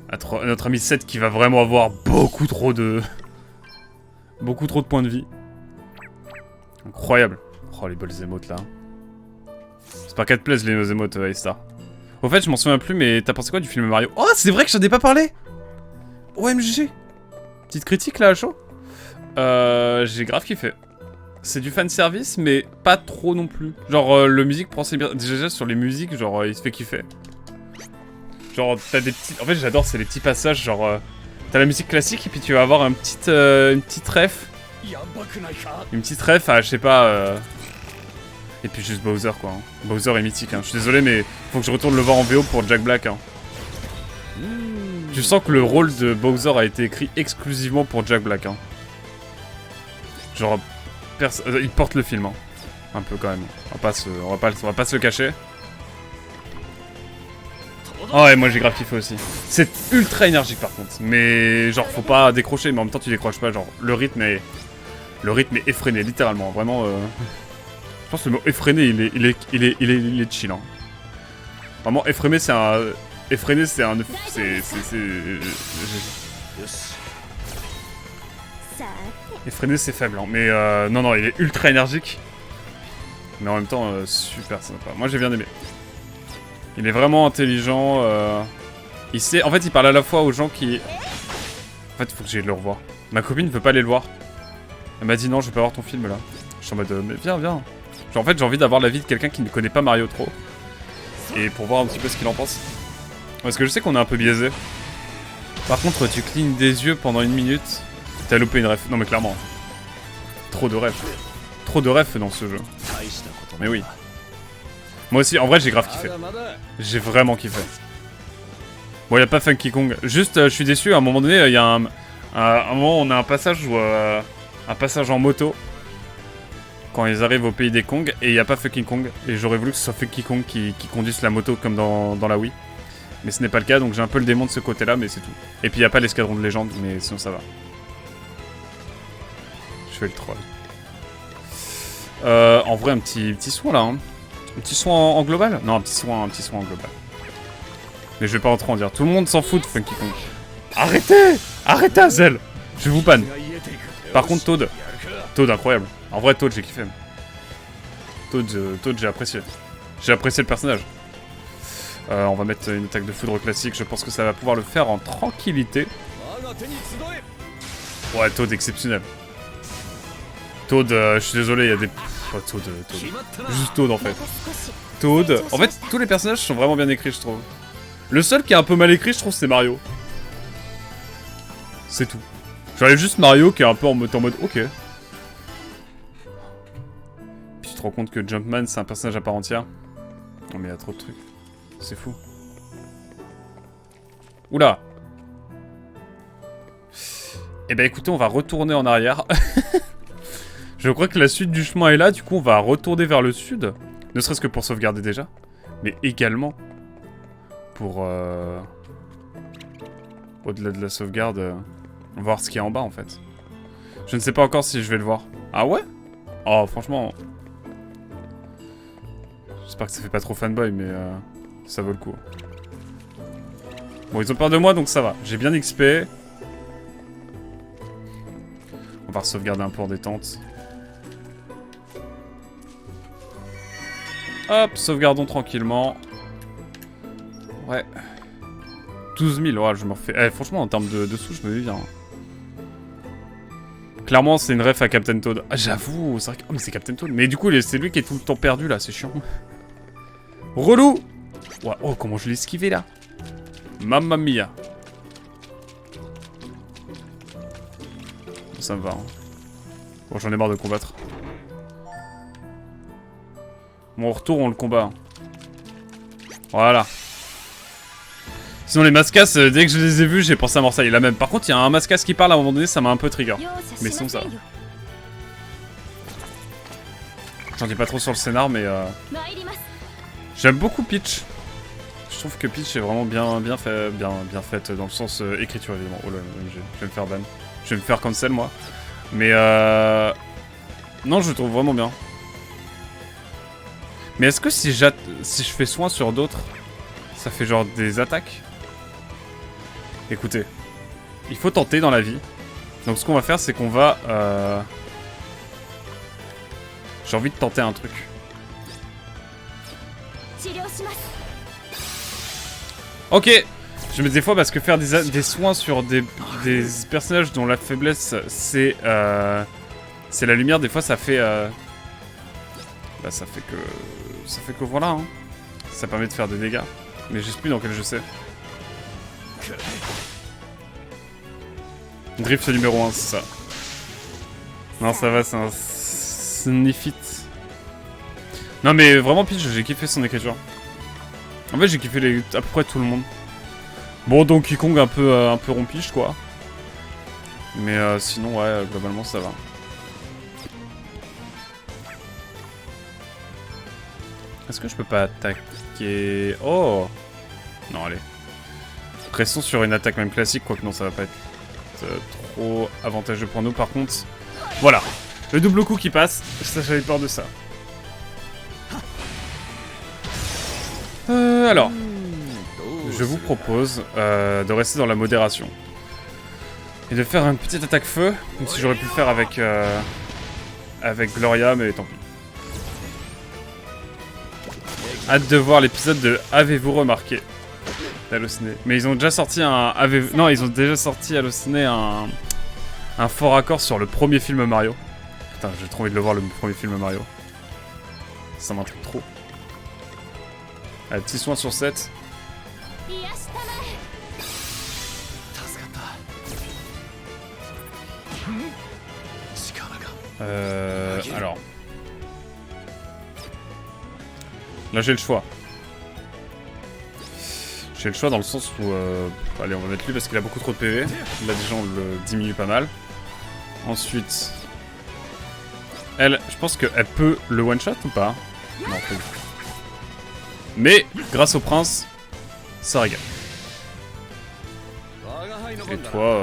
À notre ami 7 qui va vraiment avoir beaucoup trop de points de vie. Incroyable. Oh, les belles émotes là. J'espère qu'elles te plaisent les émotes, A-Star. Au fait, je m'en souviens plus, mais t'as pensé quoi du film Mario? Oh, c'est vrai que j'en ai pas parlé! OMG! Petite critique là à chaud. J'ai grave kiffé. C'est du fanservice, mais pas trop non plus. Genre, le musique prend ses bien. Déjà, sur les musiques, genre, il se fait kiffer. Genre, t'as des petits. En fait, j'adore, c'est les petits passages, genre. T'as la musique classique, et puis tu vas avoir une petite ref. Une petite ref à, je sais pas. Et puis juste Bowser, quoi. Hein. Bowser est mythique, hein. Je suis désolé, mais faut que je retourne le voir en VO pour Jack Black, hein. Je sens que le rôle de Bowser a été écrit exclusivement pour Jack Black, hein. Genre, il porte le film, hein. Un peu quand même. On va pas se le cacher. Oh ouais, moi j'ai grave kiffé aussi. C'est ultra énergique par contre. Mais genre, faut pas décrocher, mais en même temps tu décroches pas. Genre, le rythme est effréné, littéralement. Vraiment, je pense que le mot effréné, il est chill, hein. Vraiment, effréné, c'est un... Effréné, c'est un... Effréné, c'est faible, hein. Mais non, non, il est ultra énergique. Mais en même temps, super sympa. Moi, j'ai bien aimé. Il est vraiment intelligent. Il sait... En fait, il parle à la fois aux gens qui... En fait, il faut que j'aille le revoir. Ma copine ne veut pas aller le voir. Elle m'a dit non, je vais pas voir ton film là. Je suis en mode, mais viens, viens. Genre, en fait, j'ai envie d'avoir l'avis de quelqu'un qui ne connaît pas Mario trop. Et pour voir un petit peu ce qu'il en pense. Parce que je sais qu'on est un peu biaisé. Par contre, tu clignes des yeux pendant 1 minute, t'as loupé une ref. Non mais clairement. Trop de refs. Trop de refs dans ce jeu. Mais oui. Moi aussi, en vrai, j'ai grave kiffé. J'ai vraiment kiffé. Bon, y a pas Funky Kong. Juste, je suis déçu, à un moment donné, il y a un moment, on a un passage où... un passage en moto. Quand ils arrivent au pays des Kong, et il n'y a pas Funky Kong. Et j'aurais voulu que ce soit Funky Kong qui conduise la moto comme dans la Wii. Mais ce n'est pas le cas, donc j'ai un peu le démon de ce côté-là, mais c'est tout. Et puis il n'y a pas l'escadron de légende, mais sinon ça va. Je fais le troll. En vrai, un petit soin là. Hein. Un petit soin en global? Non, un petit soin en global. Mais je vais pas en trop en dire. Tout le monde s'en fout de Funky Kong. Arrêtez! Arrêtez, Azel! Je vous panne. Par contre, Toad. Toad, incroyable. En vrai, Toad, j'ai kiffé. Toad, j'ai apprécié. J'ai apprécié le personnage. On va mettre une attaque de foudre classique. Je pense que ça va pouvoir le faire en tranquillité. Ouais, Toad, exceptionnel. Toad, je suis désolé, il y a des... Oh, Toad. Juste Toad, en fait. Toad. En fait, tous les personnages sont vraiment bien écrits, je trouve. Le seul qui est un peu mal écrit, je trouve, c'est Mario. C'est tout. J'arrive juste Mario qui est un peu en mode ok. Puis tu te rends compte que Jumpman, c'est un personnage à part entière. Non mais il y a trop de trucs. C'est fou. Oula. Eh ben écoutez, on va retourner en arrière. Je crois que la suite du chemin est là, du coup on va retourner vers le sud. Ne serait-ce que pour sauvegarder déjà. Mais également pour... au-delà de la sauvegarde, voir ce qu'il y a en bas en fait. Je ne sais pas encore si je vais le voir. Ah ouais? Oh franchement... J'espère que ça fait pas trop fanboy, mais ça vaut le coup. Bon, ils ont peur de moi, donc ça va. J'ai bien XP. On va sauvegarder un peu en détente. Hop, sauvegardons tranquillement. Ouais. 12 000, ouais, je me refais... Eh, franchement, en termes de sous, je me mets bien. Clairement, c'est une ref à Captain Toad. Ah, j'avoue, c'est vrai que... Oh, mais c'est Captain Toad. Mais du coup, c'est lui qui est tout le temps perdu, là, c'est chiant. Relou! Ouais, oh, comment je l'ai esquivé, là. Mamma mia. Ça me va, hein. Bon, j'en ai marre de combattre. Bon, au retour, on le combat. Voilà. Sinon, les mascasses, dès que je les ai vus, j'ai pensé à Morsaille. Là même. Par contre, il y a un mascasse qui parle à un moment donné, ça m'a un peu trigger. Mais sinon, ça va. J'en dis pas trop sur le scénar, mais j'aime beaucoup Peach. Je trouve que Peach est vraiment bien faite dans le sens écriture, évidemment. Oh là, je vais me faire ban. Je vais me faire cancel, moi. Mais non, je le trouve vraiment bien. Mais est-ce que si je fais soin sur d'autres, ça fait genre des attaques? Écoutez, il faut tenter dans la vie. Donc ce qu'on va faire, c'est qu'on va... J'ai envie de tenter un truc. Ok. Je me dis des fois parce que faire des soins sur des personnages dont la faiblesse c'est la lumière, des fois ça fait... Bah ça fait que voilà, hein. Ça permet de faire des dégâts. Mais je sais plus dans quel jeu c'est. Drift numéro 1, c'est ça. Non, ça va, c'est un Sniffit. Non, mais vraiment, Peach, j'ai kiffé son écriture. En fait, j'ai kiffé à peu près tout le monde. Bon, Donkey Kong un peu rompiche, quoi. Mais sinon, ouais, globalement, ça va. Est-ce que je peux pas attaquer... Oh! Non, allez. Pression sur une attaque même classique, quoique non, ça va pas être trop avantageux pour nous. Par contre, voilà. Le double coup qui passe, ça, j'avais peur de ça. Alors, je vous propose de rester dans la modération. Et de faire une petite attaque feu, comme si j'aurais pu le faire avec Gloria, mais tant pis. Hâte de voir l'épisode de Avez-vous remarqué d'Allociné. Mais ils ont déjà sorti un... Non, ils ont déjà sorti Allociné un fort accord sur le premier film Mario. Putain, j'ai trop envie de le voir, le premier film Mario. Ça m'intrigue trop. Allez, petit soin sur 7. Alors... Là j'ai le choix. J'ai le choix dans le sens où... Allez, on va mettre lui parce qu'il a beaucoup trop de PV. Là déjà on le diminue pas mal. Ensuite... Elle, je pense qu'elle peut le one-shot ou pas? Non, pas du tout. Mais, grâce au prince, ça régale. Et toi,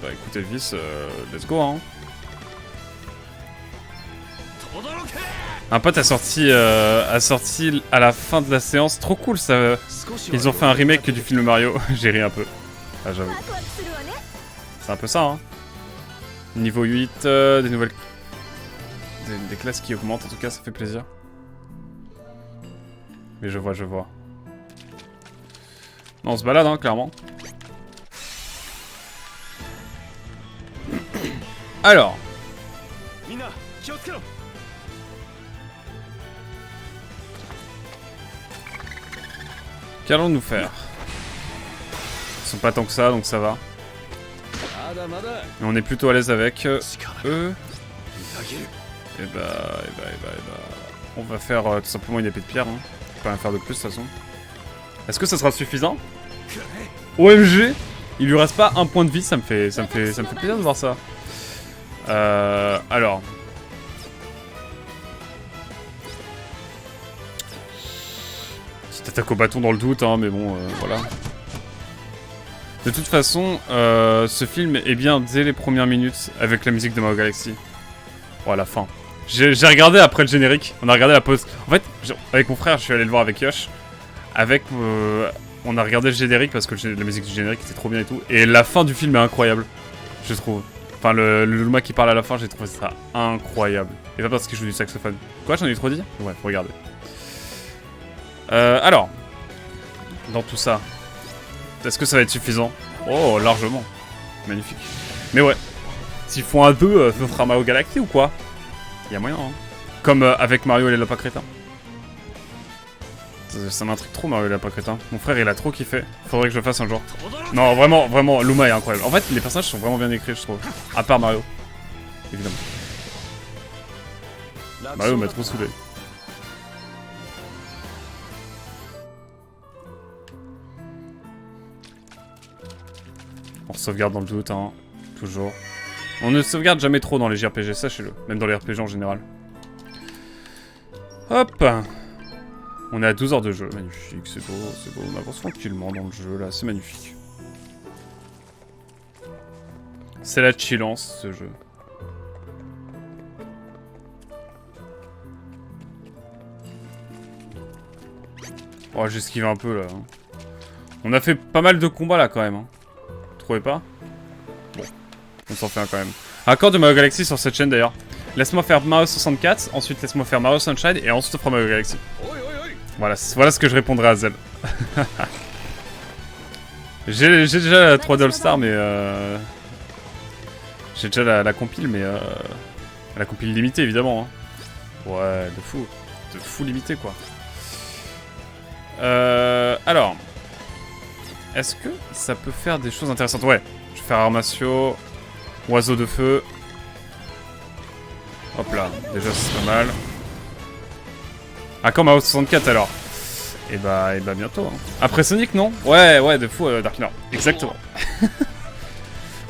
bah écoute Elvis, let's go hein. Un pote a sorti à la fin de la séance, trop cool ça. Ils ont fait un remake du film Mario, j'ai ri un peu. Ah j'avoue. C'est un peu ça hein. Niveau 8, des nouvelles... Des classes qui augmentent, en tout cas ça fait plaisir. Mais je vois. Non, on se balade hein, clairement. Alors. Qu'allons-nous faire? Ils sont pas tant que ça, donc ça va. Et on est plutôt à l'aise avec eux. Et bah... On va faire tout simplement une épée de pierre. Hein. On peut pas rien faire de plus de toute façon. Est-ce que ça sera suffisant? OMG! Il lui reste pas un point de vie, ça me fait plaisir de voir ça. Alors... Petite attaque au bâton dans le doute, hein, mais bon, voilà. De toute façon, ce film est bien dès les premières minutes avec la musique de Mario Galaxy. Bon, à la fin. J'ai regardé après le générique, on a regardé la pause. En fait, avec mon frère, je suis allé le voir avec Yosh. On a regardé le générique parce que la musique du générique était trop bien et tout. Et la fin du film est incroyable, je trouve. Enfin, le Luma qui parle à la fin, j'ai trouvé ça incroyable. Et pas parce qu'il joue du saxophone. Quoi, j'en ai trop dit? Ouais, faut regarder. Alors, dans tout ça, est-ce que ça va être suffisant? Oh, largement. Magnifique. Mais ouais, s'ils font un 2, ce sera Mario Galaxy ou quoi? Y'a moyen, hein. Comme avec Mario et les lapins crétins. Ça m'intrigue trop, Mario et les lapins crétins. Mon frère, il a trop kiffé. Faudrait que je le fasse un jour. Non, vraiment, Luma est incroyable. En fait, les personnages sont vraiment bien écrits, je trouve. À part Mario. Évidemment. Mario m'a trop saoulé. On sauvegarde dans le doute, hein. Toujours. On ne sauvegarde jamais trop dans les JRPG, sachez-le. Même dans les RPG en général. Hop. On est à 12 heures de jeu. Magnifique, c'est beau. On avance tranquillement dans le jeu, là. C'est magnifique. C'est la chillance, ce jeu. Oh, j'ai esquivé un peu, là. On a fait pas mal de combats, là, quand même. Hein. Vous trouvez pas? Bon. On s'en fait un quand même. Accord de Mario Galaxy sur cette chaîne d'ailleurs. Laisse-moi faire Mario 64, ensuite laisse-moi faire Mario Sunshine et ensuite on fera Mario Galaxy. Voilà ce que je répondrai à Zell. J'ai déjà la 3D All Star mais j'ai déjà la compile mais la compile limitée évidemment. Hein. Ouais, de fou limité quoi. Alors, est-ce que ça peut faire des choses intéressantes? Ouais, je vais faire Armatio. Oiseau de feu. Hop là, déjà c'est pas mal. Ah, quand Mario 64 alors? Et bah bientôt. Hein. Après Sonic, non? Ouais, de fou, Dark Knight. Exactement.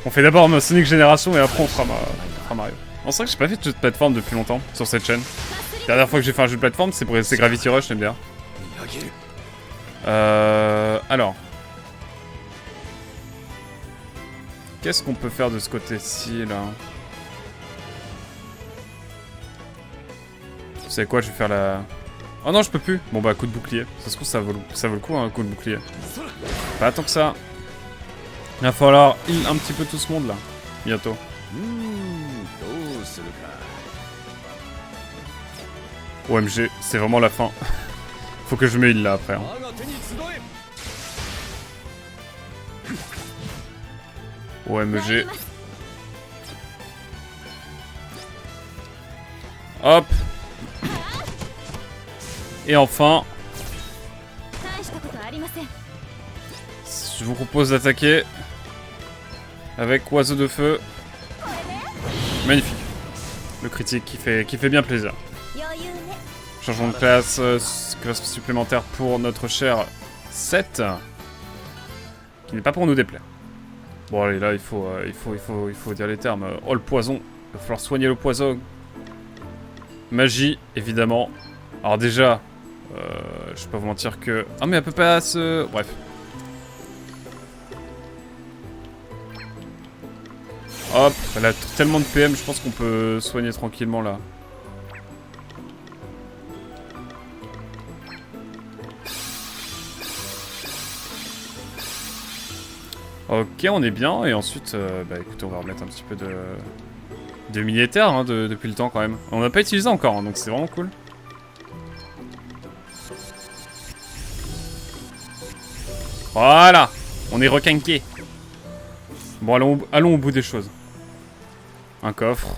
On fait d'abord Sonic Génération et après on fera Mario. On sait que j'ai pas fait de jeu de plateforme depuis longtemps sur cette chaîne. La dernière fois que j'ai fait un jeu de plateforme, c'est Gravity Rush, j'aime bien. Alors. Qu'est-ce qu'on peut faire de ce côté-ci, là? Vous savez quoi, je vais faire la... Oh non, je peux plus. Bon bah, coup de bouclier. Ça se trouve, ça vaut le coup, un coup de bouclier. Pas tant que ça. Il va falloir heal un petit peu tout ce monde, là. Bientôt. OMG, c'est vraiment la fin. Faut que je me heal là après. Hein. OMG. Hop. Et enfin, je vous propose d'attaquer avec oiseau de feu. Magnifique. Le critique qui fait bien plaisir. Changement de classe, classe supplémentaire pour notre cher 7. Qui n'est pas pour nous déplaire. Bon allez, là il faut dire les termes. Oh le poison, il va falloir soigner le poison. Magie, évidemment. Alors déjà, je vais pas vous mentir que... Ah mais elle peut pas se... Bref. Hop, elle a tellement de PM, je pense qu'on peut soigner tranquillement là. Ok, on est bien, et ensuite, bah écoutez, on va remettre un petit peu de militaire hein, depuis le temps quand même. On n'a pas utilisé encore, hein, donc c'est vraiment cool. Voilà, on est requinqué. Bon, allons au bout des choses. Un coffre.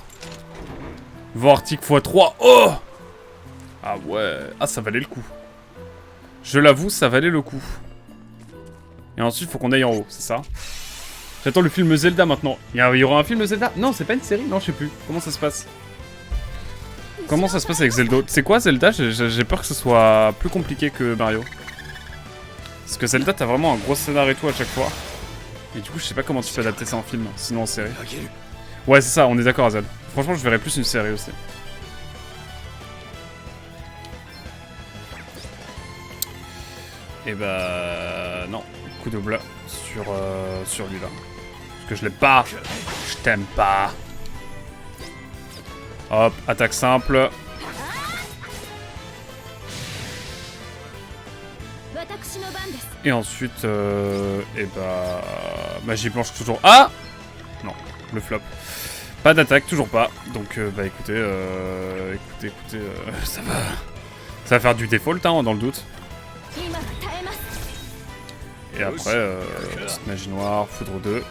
Vortic x3. Oh! Ah ouais. Ah, ça valait le coup. Je l'avoue, ça valait le coup. Et ensuite, il faut qu'on aille en haut, c'est ça? J'attends le film Zelda maintenant. Il y aura un film Zelda? Non, c'est pas une série? Non, je sais plus. Comment ça se passe? Comment ça se passe avec Zelda? C'est quoi Zelda? J'ai peur que ce soit plus compliqué que Mario. Parce que Zelda, t'as vraiment un gros scénario et tout à chaque fois. Et du coup, je sais pas comment tu peux adapter ça en film, sinon en série. Ouais, c'est ça, on est d'accord, Azal. Franchement, je verrais plus une série aussi. Et bah... non, coup double sur lui là. Parce que je l'aime pas. Je t'aime pas. Hop, attaque simple. Et ensuite, et bah... magie blanche toujours... Ah! Non, le flop. Pas d'attaque, toujours pas. Donc, bah écoutez, ça va faire du default, hein, dans le doute. Et après, petite magie noire, foudre 2. Ça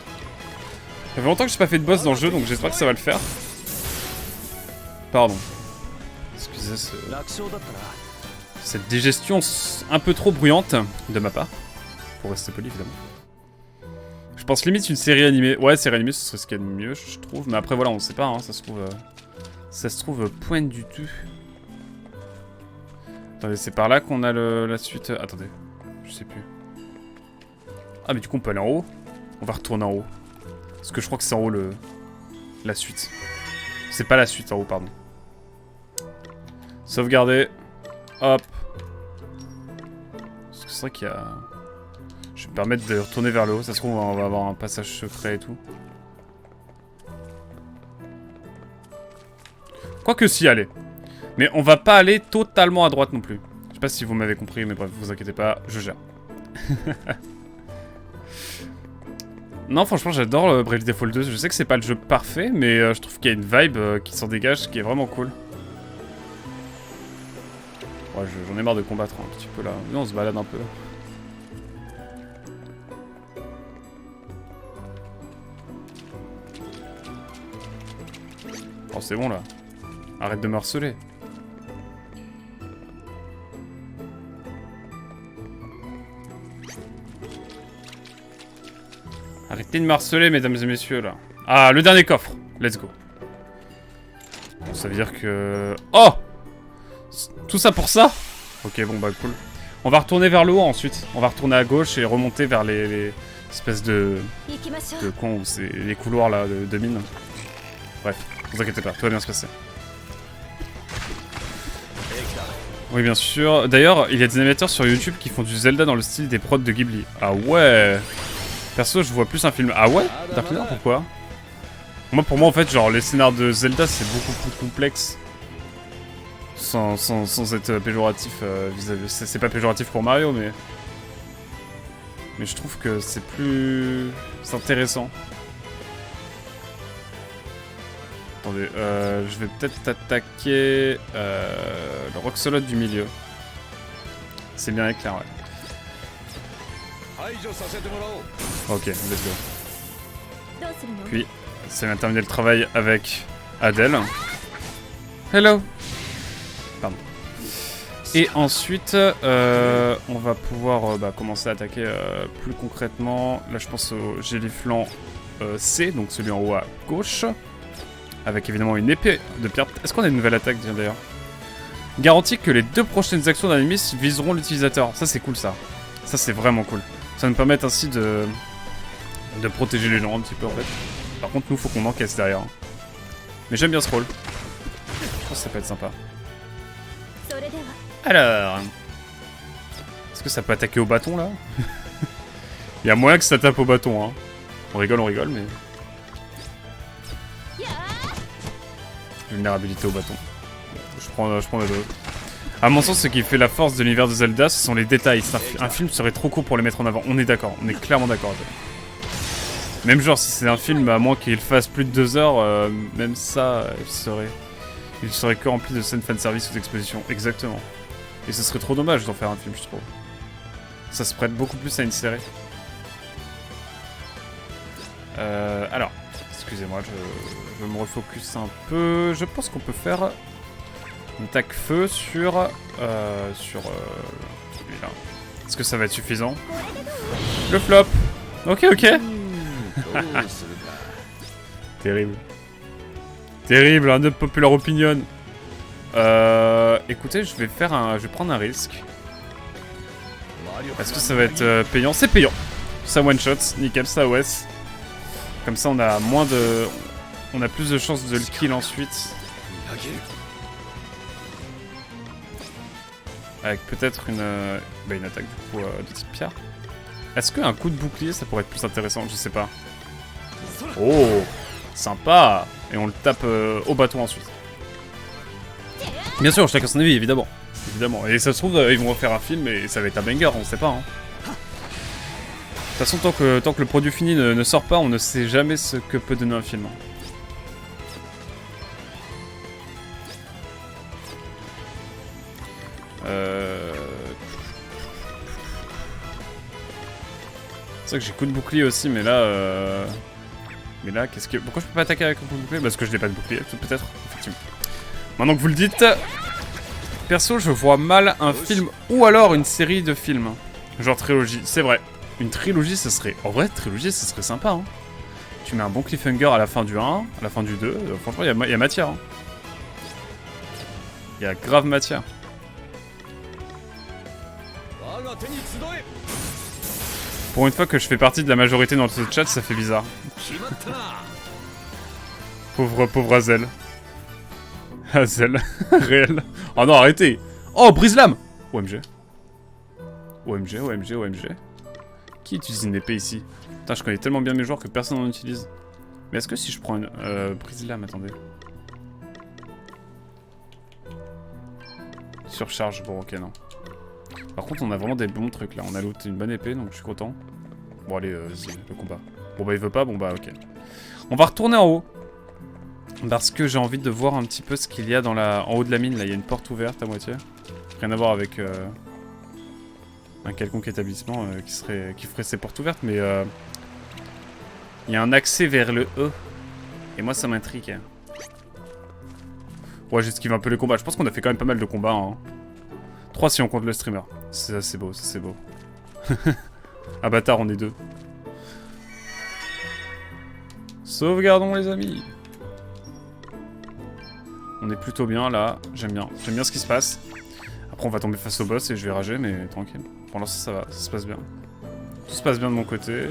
fait longtemps que j'ai pas fait de boss dans le jeu, donc j'espère que ça va le faire. Pardon. Excusez cette digestion un peu trop bruyante de ma part. Pour rester poli, évidemment. Je pense limite une série animée. Ouais, série animée, ce serait ce qu'il y a de mieux, je trouve. Mais après, voilà, on sait pas, hein, ça se trouve pointe du tout. Attendez, c'est par là qu'on a la suite. Attendez, je sais plus. Ah, mais du coup, on peut aller en haut. On va retourner en haut. Parce que je crois que c'est en haut la suite. C'est pas la suite en haut, pardon. Sauvegarder. Hop. Parce que c'est vrai qu'il y a... Je vais me permettre de retourner vers le haut. Ça se trouve, on va avoir un passage secret et tout. Quoique si, allez. Mais on va pas aller totalement à droite non plus. Je sais pas si vous m'avez compris, mais bref, vous inquiétez pas, je gère. Non, franchement, j'adore Bravely Default 2. Je sais que c'est pas le jeu parfait, mais je trouve qu'il y a une vibe qui s'en dégage, qui est vraiment cool. Ouais, j'en ai marre de combattre un petit peu là. Nous, on se balade un peu. Oh, c'est bon là. Arrête de me harceler. Arrêtez de me harceler, mesdames et messieurs, là. Ah, le dernier coffre. Let's go. Bon, ça veut dire que... Oh! Tout ça pour ça? Ok, bon, bah, cool. On va retourner vers le haut, ensuite. On va retourner à gauche et remonter vers les espèces de coins où c'est les couloirs, là, de mine. Bref, vous inquiétez pas, tout va bien se passer. Oui, bien sûr. D'ailleurs, il y a des animateurs sur YouTube qui font du Zelda dans le style des prods de Ghibli. Ah ouais! Perso, je vois plus un film. Ah ouais? Dark Knight, pourquoi? Moi, pour moi, en fait, genre, les scénars de Zelda, c'est beaucoup plus complexe. Sans être péjoratif vis-à-vis... C'est pas péjoratif pour Mario, mais... Mais je trouve que c'est plus... C'est intéressant. Attendez, je vais peut-être attaquer le Roxolot du milieu. C'est bien éclair, ouais. Ok, let's go. Puis, ça vient de terminer le travail avec Adèle. Hello. Pardon. Et ensuite, on va pouvoir commencer à attaquer plus concrètement. Là, je pense au géliflant C, donc celui en haut à gauche. Avec évidemment une épée de pierre. Est-ce qu'on a une nouvelle attaque d'ailleurs? Garantit que les 2 prochaines actions d'un ennemi viseront l'utilisateur. Ça, c'est cool, ça. Ça, c'est vraiment cool. Ça va nous permettre ainsi de protéger les gens un petit peu, en fait. Par contre, nous, faut qu'on encaisse derrière. Mais j'aime bien ce rôle. Je pense que ça peut être sympa. Alors... Est-ce que ça peut attaquer au bâton, là? Il y a moyen que ça tape au bâton, hein. On rigole, mais... Vulnérabilité au bâton. Je prends les deux. À mon sens, ce qui fait la force de l'univers de Zelda, ce sont les détails. Un film serait trop court pour les mettre en avant. On est d'accord, on est clairement d'accord. Même genre, si c'est un film, à moins qu'il fasse plus de 2 heures, même ça, il serait que rempli de scènes fanservice ou d'expositions. Exactement. Et ce serait trop dommage d'en faire un film, je trouve. Ça se prête beaucoup plus à une série. Alors, excusez-moi, je me refocus un peu. Je pense qu'on peut faire une attaque feu sur celui-là. Est-ce que ça va être suffisant? Le flop. Ok. Terrible. Terrible, un unpopular opinion. Écoutez, je vais prendre un risque. Est-ce que ça va être payant? C'est payant. Ça one shot, nickel, ça OS. Comme ça, on a on a plus de chances de le kill ensuite. Avec peut-être une attaque du coup de type pierre. Est-ce qu'un coup de bouclier ça pourrait être plus intéressant? Je sais pas. Oh, sympa. Et on le tape au bâton ensuite. Bien sûr, chacun son avis, évidemment. Et ça se trouve, ils vont refaire un film et ça va être un banger, on sait pas. Hein. De toute façon, tant que le produit fini ne sort pas, on ne sait jamais ce que peut donner un film. C'est vrai que j'ai coup de bouclier aussi, mais là... qu'est-ce que... Pourquoi je peux pas attaquer avec un coup de bouclier? Parce que je n'ai pas de bouclier, peut-être, effectivement. Maintenant que vous le dites... Perso, je vois mal un film ou alors une série de films. Genre trilogie, c'est vrai. Une trilogie, ce serait... En vrai, trilogie, ce serait sympa, hein. Tu mets un bon cliffhanger à la fin du 1, à la fin du 2. Franchement, il y a matière, hein. Il y a grave matière. Pour une fois que je fais partie de la majorité dans ce chat, ça fait bizarre. Pauvre Azel. Azel, réel. Oh non, arrêtez. Oh, brise-lame. OMG. OMG. Qui utilise une épée ici? Putain, je connais tellement bien mes joueurs que personne n'en utilise. Mais est-ce que si je prends une brise-lame, attendez. Surcharge, bon ok, non. Par contre, on a vraiment des bons trucs là. On a looté une bonne épée, donc je suis content. Bon, allez, vas-y, le combat. Bon, bah, il veut pas, bon, bah, ok. On va retourner en haut. Parce que j'ai envie de voir un petit peu ce qu'il y a en haut de la mine. Là, il y a une porte ouverte à moitié. Rien à voir avec un quelconque établissement qui ferait ses portes ouvertes, mais il y a un accès vers le E. Et moi, ça m'intrigue. Hein. Ouais, j'esquive un peu les combats. Je pense qu'on a fait quand même pas mal de combats. Hein. 3 si on compte le streamer. Ça, c'est beau, ça, c'est beau. Ah, bâtard, on est 2. Sauvegardons, les amis. On est plutôt bien, là. J'aime bien ce qui se passe. Après, on va tomber face au boss et je vais rager, mais tranquille. Pour l'instant, ça va. Ça se passe bien. Tout se passe bien de mon côté.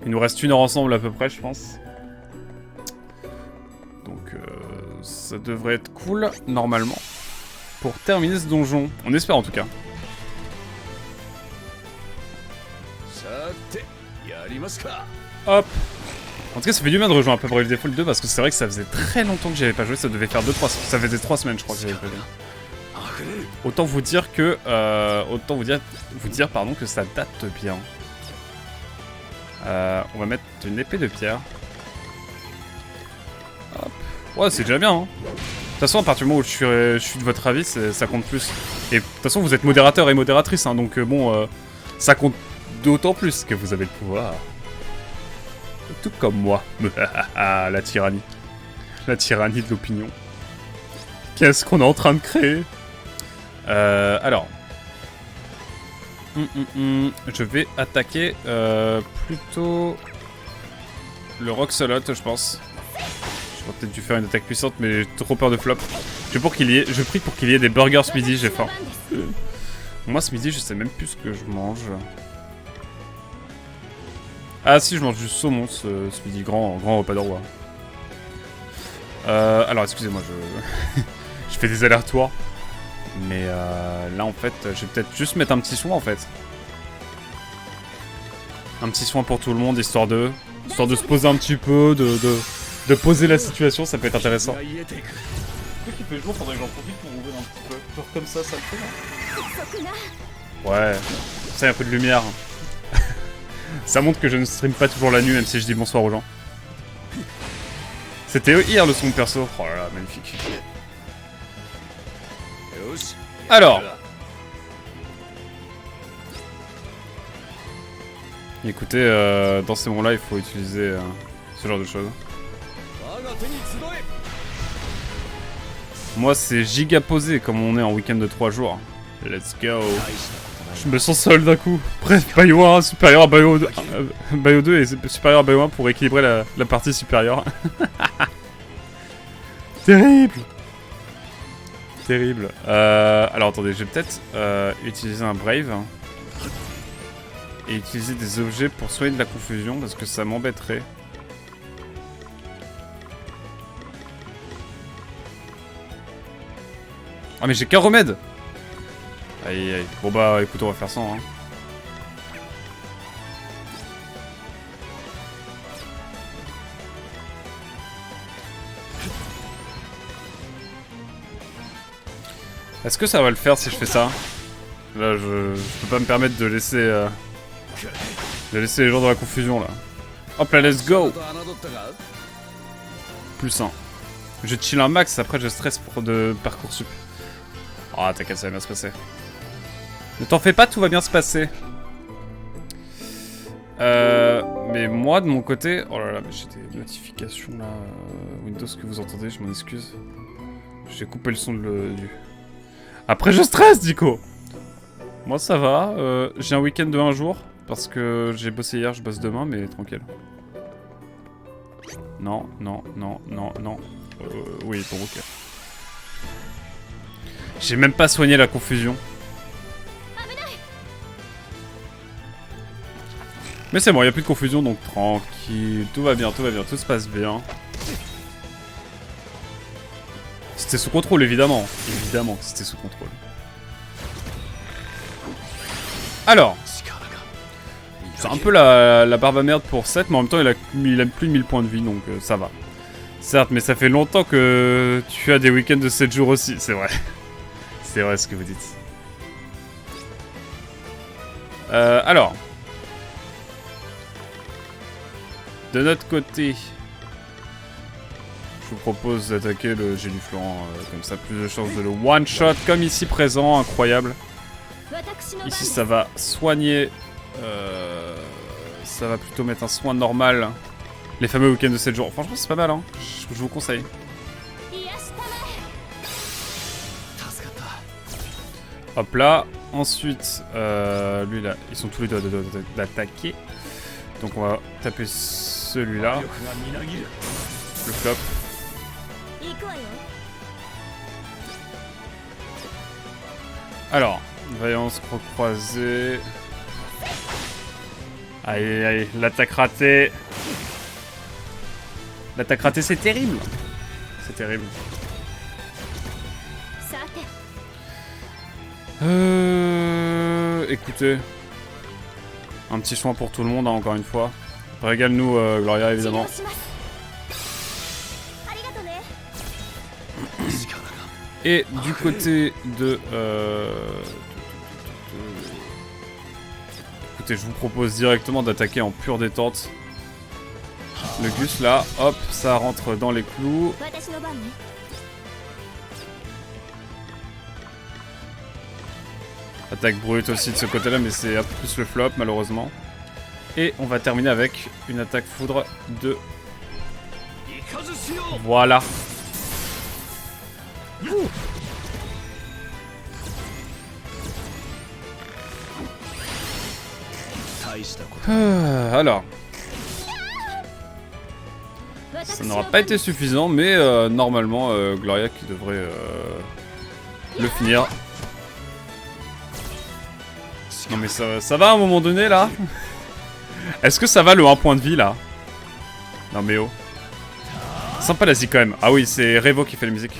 Il nous reste 1 heure ensemble, à peu près, je pense. Donc, ça devrait être cool, normalement. Pour terminer ce donjon. On espère, en tout cas. Hop. En tout cas, ça fait du bien de rejoindre un peu Bravely Default 2 parce que c'est vrai que ça faisait très longtemps que j'avais pas joué. Ça devait faire 2-3... Ça faisait 3 semaines, je crois, que j'avais pas joué. Autant vous dire que... autant vous dire pardon, que ça date bien. On va mettre une épée de pierre. Hop. Ouais, c'est déjà bien, hein. façon, à partir du moment où je suis de votre avis, ça compte plus. Et de toute façon, vous êtes modérateur et modératrice, hein, donc bon, ça compte d'autant plus que vous avez le pouvoir. Tout comme moi. La tyrannie. La tyrannie de l'opinion. Qu'est-ce qu'on est en train de créer? Alors. Je vais attaquer plutôt le Roxolot, je pense. J'aurais peut-être dû faire une attaque puissante, mais j'ai trop peur de flop. Je prie pour qu'il y ait des burgers ce midi, j'ai faim. Moi, ce midi, je sais même plus ce que je mange. Ah si, je mange du saumon ce midi, grand repas de roi. Alors, excusez-moi, je fais des allers-retours. Mais là, en fait, je vais peut-être juste mettre un petit soin, en fait. Un petit soin pour tout le monde, histoire de se poser un petit peu, de poser la situation, ça peut être intéressant. Dès qu'il fait jour, faudrait que j'en profite pour ouvrir un petit peu. Genre comme ça le fait, non? Ouais, ça y a un peu de lumière. Ça montre que je ne stream pas toujours la nuit, même si je dis bonsoir aux gens. C'était hier le son perso. Oh là là, magnifique. Alors. Écoutez, dans ces moments-là, il faut utiliser ce genre de choses. Moi, c'est giga posé comme on est en week-end de 3 jours. Let's go. Je me sens seul d'un coup. Bref, Bayo 1 supérieur à Bayo 2, Bayo 2 et supérieur à Bayo 1 pour équilibrer la partie supérieure. Terrible. Terrible. Alors attendez, je vais peut-être utiliser un Brave. Et utiliser des objets pour soigner de la confusion parce que ça m'embêterait. Ah mais j'ai qu'un remède. Aïe aïe. Bon bah écoute, on va faire ça hein. Est-ce que ça va le faire si je fais ça? Là je peux pas me permettre de laisser les gens dans la confusion là. Hop là, let's go. Plus 1. Je chill un max, après je stresse pour de Parcoursup. Oh t'inquiète, ça va bien se passer. Ne t'en fais pas, tout va bien se passer. Mais moi de mon côté... Oh là là, mais j'ai des notifications là... Windows que vous entendez, je m'en excuse. J'ai coupé le son du... Après je stresse, Dico. Moi ça va, j'ai un week-end de 1 jour. Parce que j'ai bossé hier, je bosse demain, mais tranquille. Non, non, non, non, non. Oui, bon, ok. J'ai même pas soigné la confusion. Mais c'est bon, il n'y a plus de confusion, donc tranquille. Tout va bien, tout se passe bien. C'était sous contrôle, évidemment. Évidemment que c'était sous contrôle. Alors. C'est un peu la barbe à merde pour 7, mais en même temps il a plus de 1000 points de vie, donc ça va. Certes, mais ça fait longtemps que tu as des week-ends de 7 jours aussi, c'est vrai. C'est vrai ce que vous dites. Alors. De notre côté, je vous propose d'attaquer le Géluflorent, comme ça, plus de chances de le one-shot, comme ici présent, incroyable. Ici ça va soigner... ça va plutôt mettre un soin normal. Les fameux week-ends de 7 jours. Franchement, c'est pas mal, hein. Je vous conseille. Hop là. Ensuite, lui là, ils sont tous les deux d'attaquer. Donc on va taper celui-là. Le flop. Alors, vaillance recroisée. Aïe aïe, l'attaque ratée. L'attaque ratée, c'est terrible. C'est terrible. Écoutez. Un petit soin pour tout le monde, hein, encore une fois. Régale-nous, Gloria, évidemment. Et du côté de... Écoutez, je vous propose directement d'attaquer en pure détente. Le Gus là, hop, ça rentre dans les clous. Attaque brute aussi de ce côté-là, mais c'est un peu plus le flop, malheureusement. Et on va terminer avec une attaque foudre de... Voilà. Alors. Ça n'aura pas été suffisant, mais normalement, Gloria qui devrait le finir. Non mais ça va à un moment donné, là. Est-ce que ça va le 1 point de vie, là? Non mais oh. Sympa la zik quand même. Ah oui, c'est Revo qui fait la musique.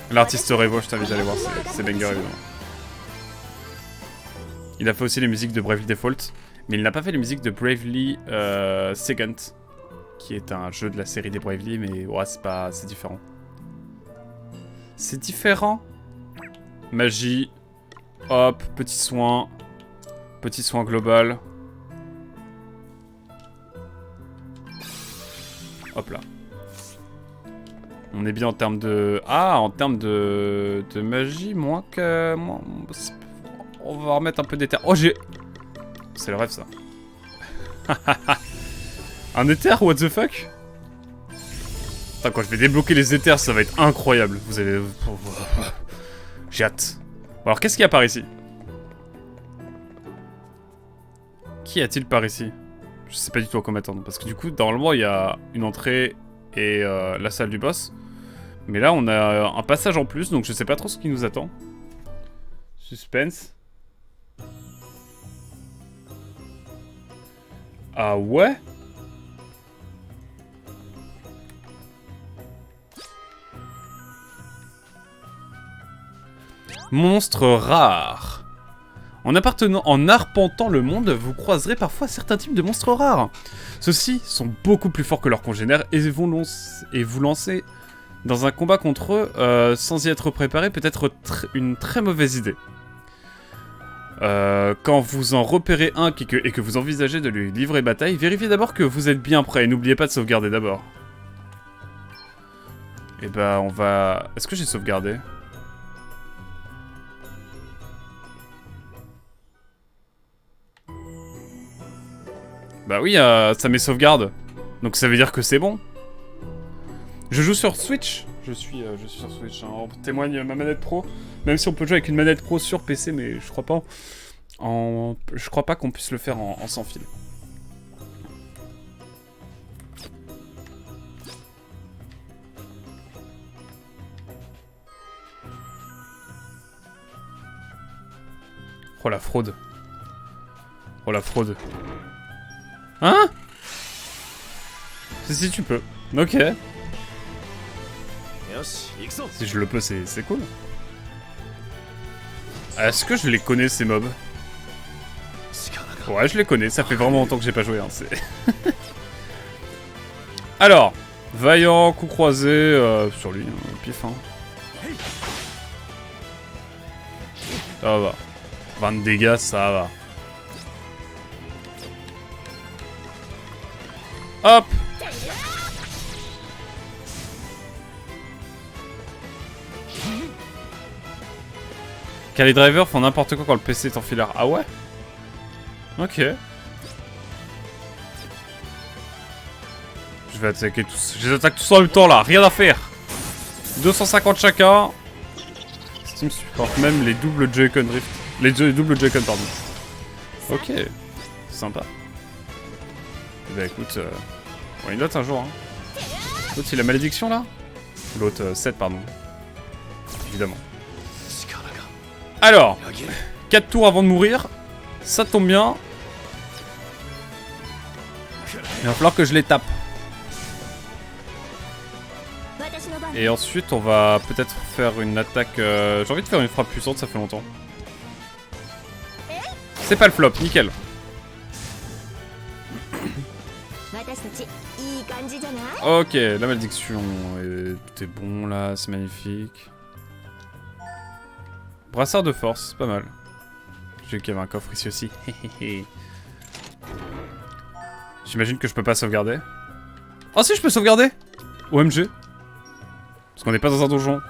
L'artiste Revo, je t'invite à aller voir, c'est banger évidemment. Il a fait aussi les musiques de Bravely Default, mais il n'a pas fait les musiques de Bravely Second, qui est un jeu de la série des Bravely, mais ouais, c'est différent. C'est différent. Magie. Hop, petit soin global. Hop là. On est bien en termes de... Ah, en termes de magie, moins que... On va remettre un peu d'éther. Oh, j'ai... C'est le rêve, ça. Un éther, what the fuck? Putain, quand je vais débloquer les éthers, ça va être incroyable. Vous allez... J'ai hâte. Bon, alors, qu'est-ce qu'il y a par ici? Qu'y a-t-il par ici? Je sais pas du tout à quoi m'attendre. Parce que du coup, normalement, il y a une entrée et la salle du boss. Mais là, on a un passage en plus, donc je sais pas trop ce qui nous attend. Suspense. Ah ouais? Monstre rare. En arpentant le monde, vous croiserez parfois certains types de monstres rares. Ceux-ci sont beaucoup plus forts que leurs congénères et vous lancer dans un combat contre eux sans y être préparé peut être une très mauvaise idée. Quand vous en repérez un et que vous envisagez de lui livrer bataille, vérifiez d'abord que vous êtes bien prêt et n'oubliez pas de sauvegarder d'abord. Et bah on va... Est-ce que j'ai sauvegardé ? Bah oui, ça met sauvegarde. Donc ça veut dire que c'est bon. Je joue sur Switch. Je suis sur Switch. Hein. En témoigne ma manette pro. Même si on peut jouer avec une manette pro sur PC, mais je crois pas. Je crois pas qu'on puisse le faire en sans fil. Oh la fraude. Oh la fraude. Hein? Si tu peux. Ok. Si je le peux, c'est cool. Est-ce que je les connais, ces mobs? Ouais, je les connais. Ça fait vraiment longtemps que j'ai pas joué. Hein, alors, vaillant, coup croisé sur lui, pif. Hein. Ça va. 20 de dégâts, ça va. Hop! Car les drivers font n'importe quoi quand le PC est en filard. Ah ouais? Ok. Je vais attaquer tous. Je les attaque tous en même temps là, rien à faire. 250 chacun. Steam supporte même les doubles Joy-Con Drift. Les doubles Joy-Con, pardon. Ok. Sympa. Bah écoute, on note un jour. Hein. L'autre il a malédiction là? L'autre 7 pardon. Évidemment. Alors, 4 tours avant de mourir. Ça tombe bien. Il va falloir que je les tape. Et ensuite on va peut-être faire une attaque... J'ai envie de faire une frappe puissante, ça fait longtemps. C'est pas le flop, nickel. Ok, la malédiction, tout est bon là, c'est magnifique. Brassard de force, pas mal. J'ai vu qu'il y avait un coffre ici aussi. J'imagine que je peux pas sauvegarder. Oh si, je peux sauvegarder! OMG. Parce qu'on n'est pas dans un donjon.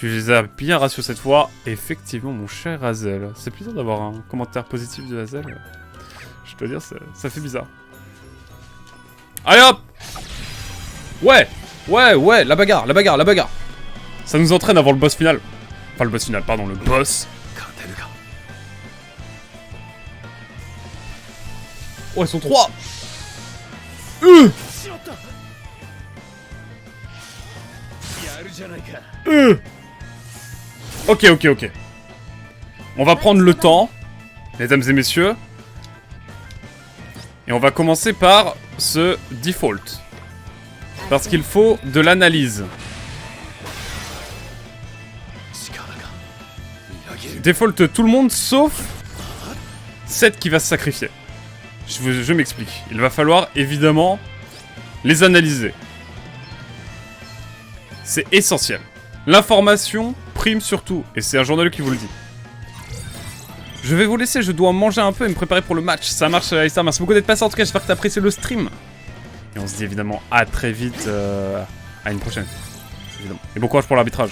Tu les as bien ratio cette fois. Effectivement, mon cher Hazel. C'est plaisir d'avoir un commentaire positif de Hazel. Je dois dire, ça fait bizarre. Allez hop! Ouais! Ouais, ouais, la bagarre, la bagarre, la bagarre. Ça nous entraîne avant le boss final. Enfin, le boss final, pardon, le boss. Oh, ils sont 3! Ok, ok, ok. On va prendre le temps, mesdames et messieurs. Et on va commencer par ce default. Parce qu'il faut de l'analyse. Default tout le monde sauf Seth qui va se sacrifier. Je m'explique. Il va falloir évidemment les analyser. C'est essentiel. L'information prime surtout. Et c'est un journaleux qui vous le dit. Je vais vous laisser, je dois manger un peu et me préparer pour le match. Ça marche, Aïssa. Merci beaucoup d'être passé. En tout cas, j'espère que tu as apprécié le stream. Et on se dit évidemment à très vite. À une prochaine. Évidemment. Et bon courage pour l'arbitrage.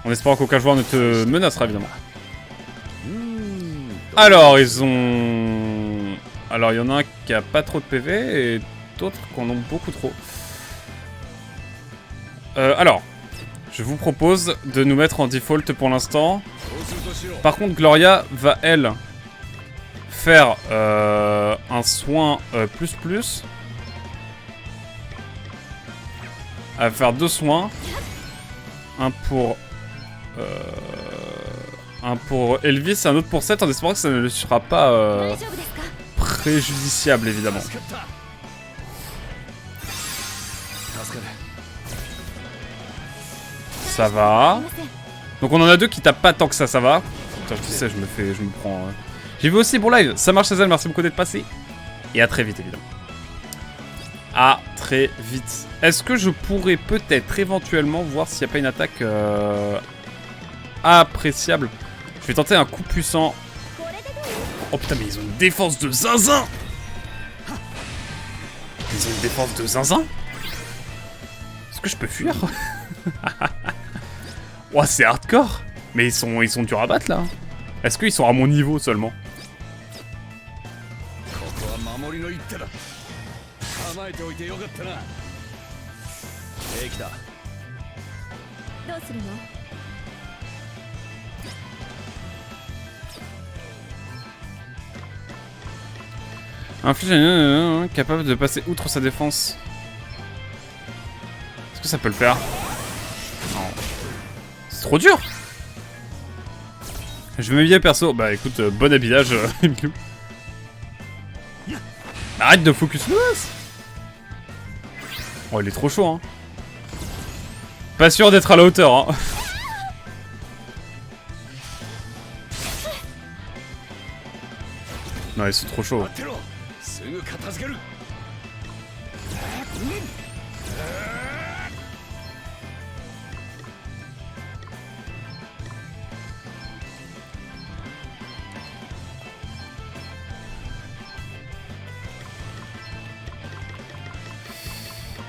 En espérant qu'aucun joueur ne te menacera, évidemment. Alors, ils ont... Alors, il y en a un qui a pas trop de PV et d'autres qui en ont beaucoup trop. Alors, je vous propose de nous mettre en default pour l'instant. Par contre, Gloria va, elle, faire un soin plus. Elle va faire 2 soins. Un pour Elvis et un autre pour Seth, en espérant que ça ne le sera pas préjudiciable, évidemment. Ça va. Donc on en a 2 qui tapent pas tant que ça va. Putain, je sais, je me prends... J'ai vu aussi pour live. Ça marche, Hazel, merci beaucoup d'être passé. Et à très vite, évidemment. À très vite. Est-ce que je pourrais peut-être éventuellement voir s'il n'y a pas une attaque appréciable? Je vais tenter un coup puissant. Oh putain, mais ils ont une défense de zinzin! Ils ont une défense de zinzin? Est-ce que je peux fuir? Ouah, c'est hardcore! Mais ils sont durs à battre là. Est-ce qu'ils sont à mon niveau seulement? Inflige capable de passer outre sa défense. Est-ce que ça peut le faire? Non. C'est trop dur! Je vais m'habiller perso. Bah écoute, bon habillage, Emilou. Arrête de focus nous. Oh, il est trop chaud, hein. Pas sûr d'être à la hauteur, hein. Non, ils sont trop chauds.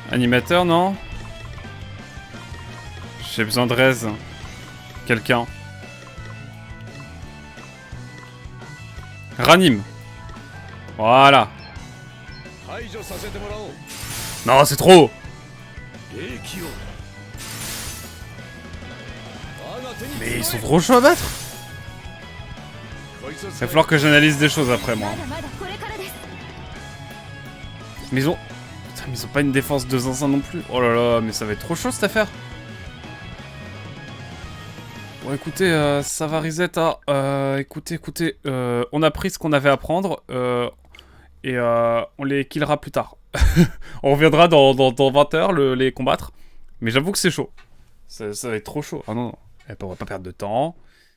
Animateur, non? J'ai besoin de raise. Quelqu'un. Ranime. Voilà. Non, c'est trop. Mais ils sont trop chauds à battre. Il va falloir que j'analyse des choses après, moi. Mais ils ont... Putain, mais ils ont pas une défense de zinzin non plus. Oh là là, mais ça va être trop chaud cette affaire. Bon, écoutez, ça va reset. Écoutez, on a pris ce qu'on avait à prendre. Et on les killera plus tard. On reviendra dans 20 h les combattre. Mais j'avoue que c'est chaud. Ça va être trop chaud. Ah non, non. On va pas perdre de temps.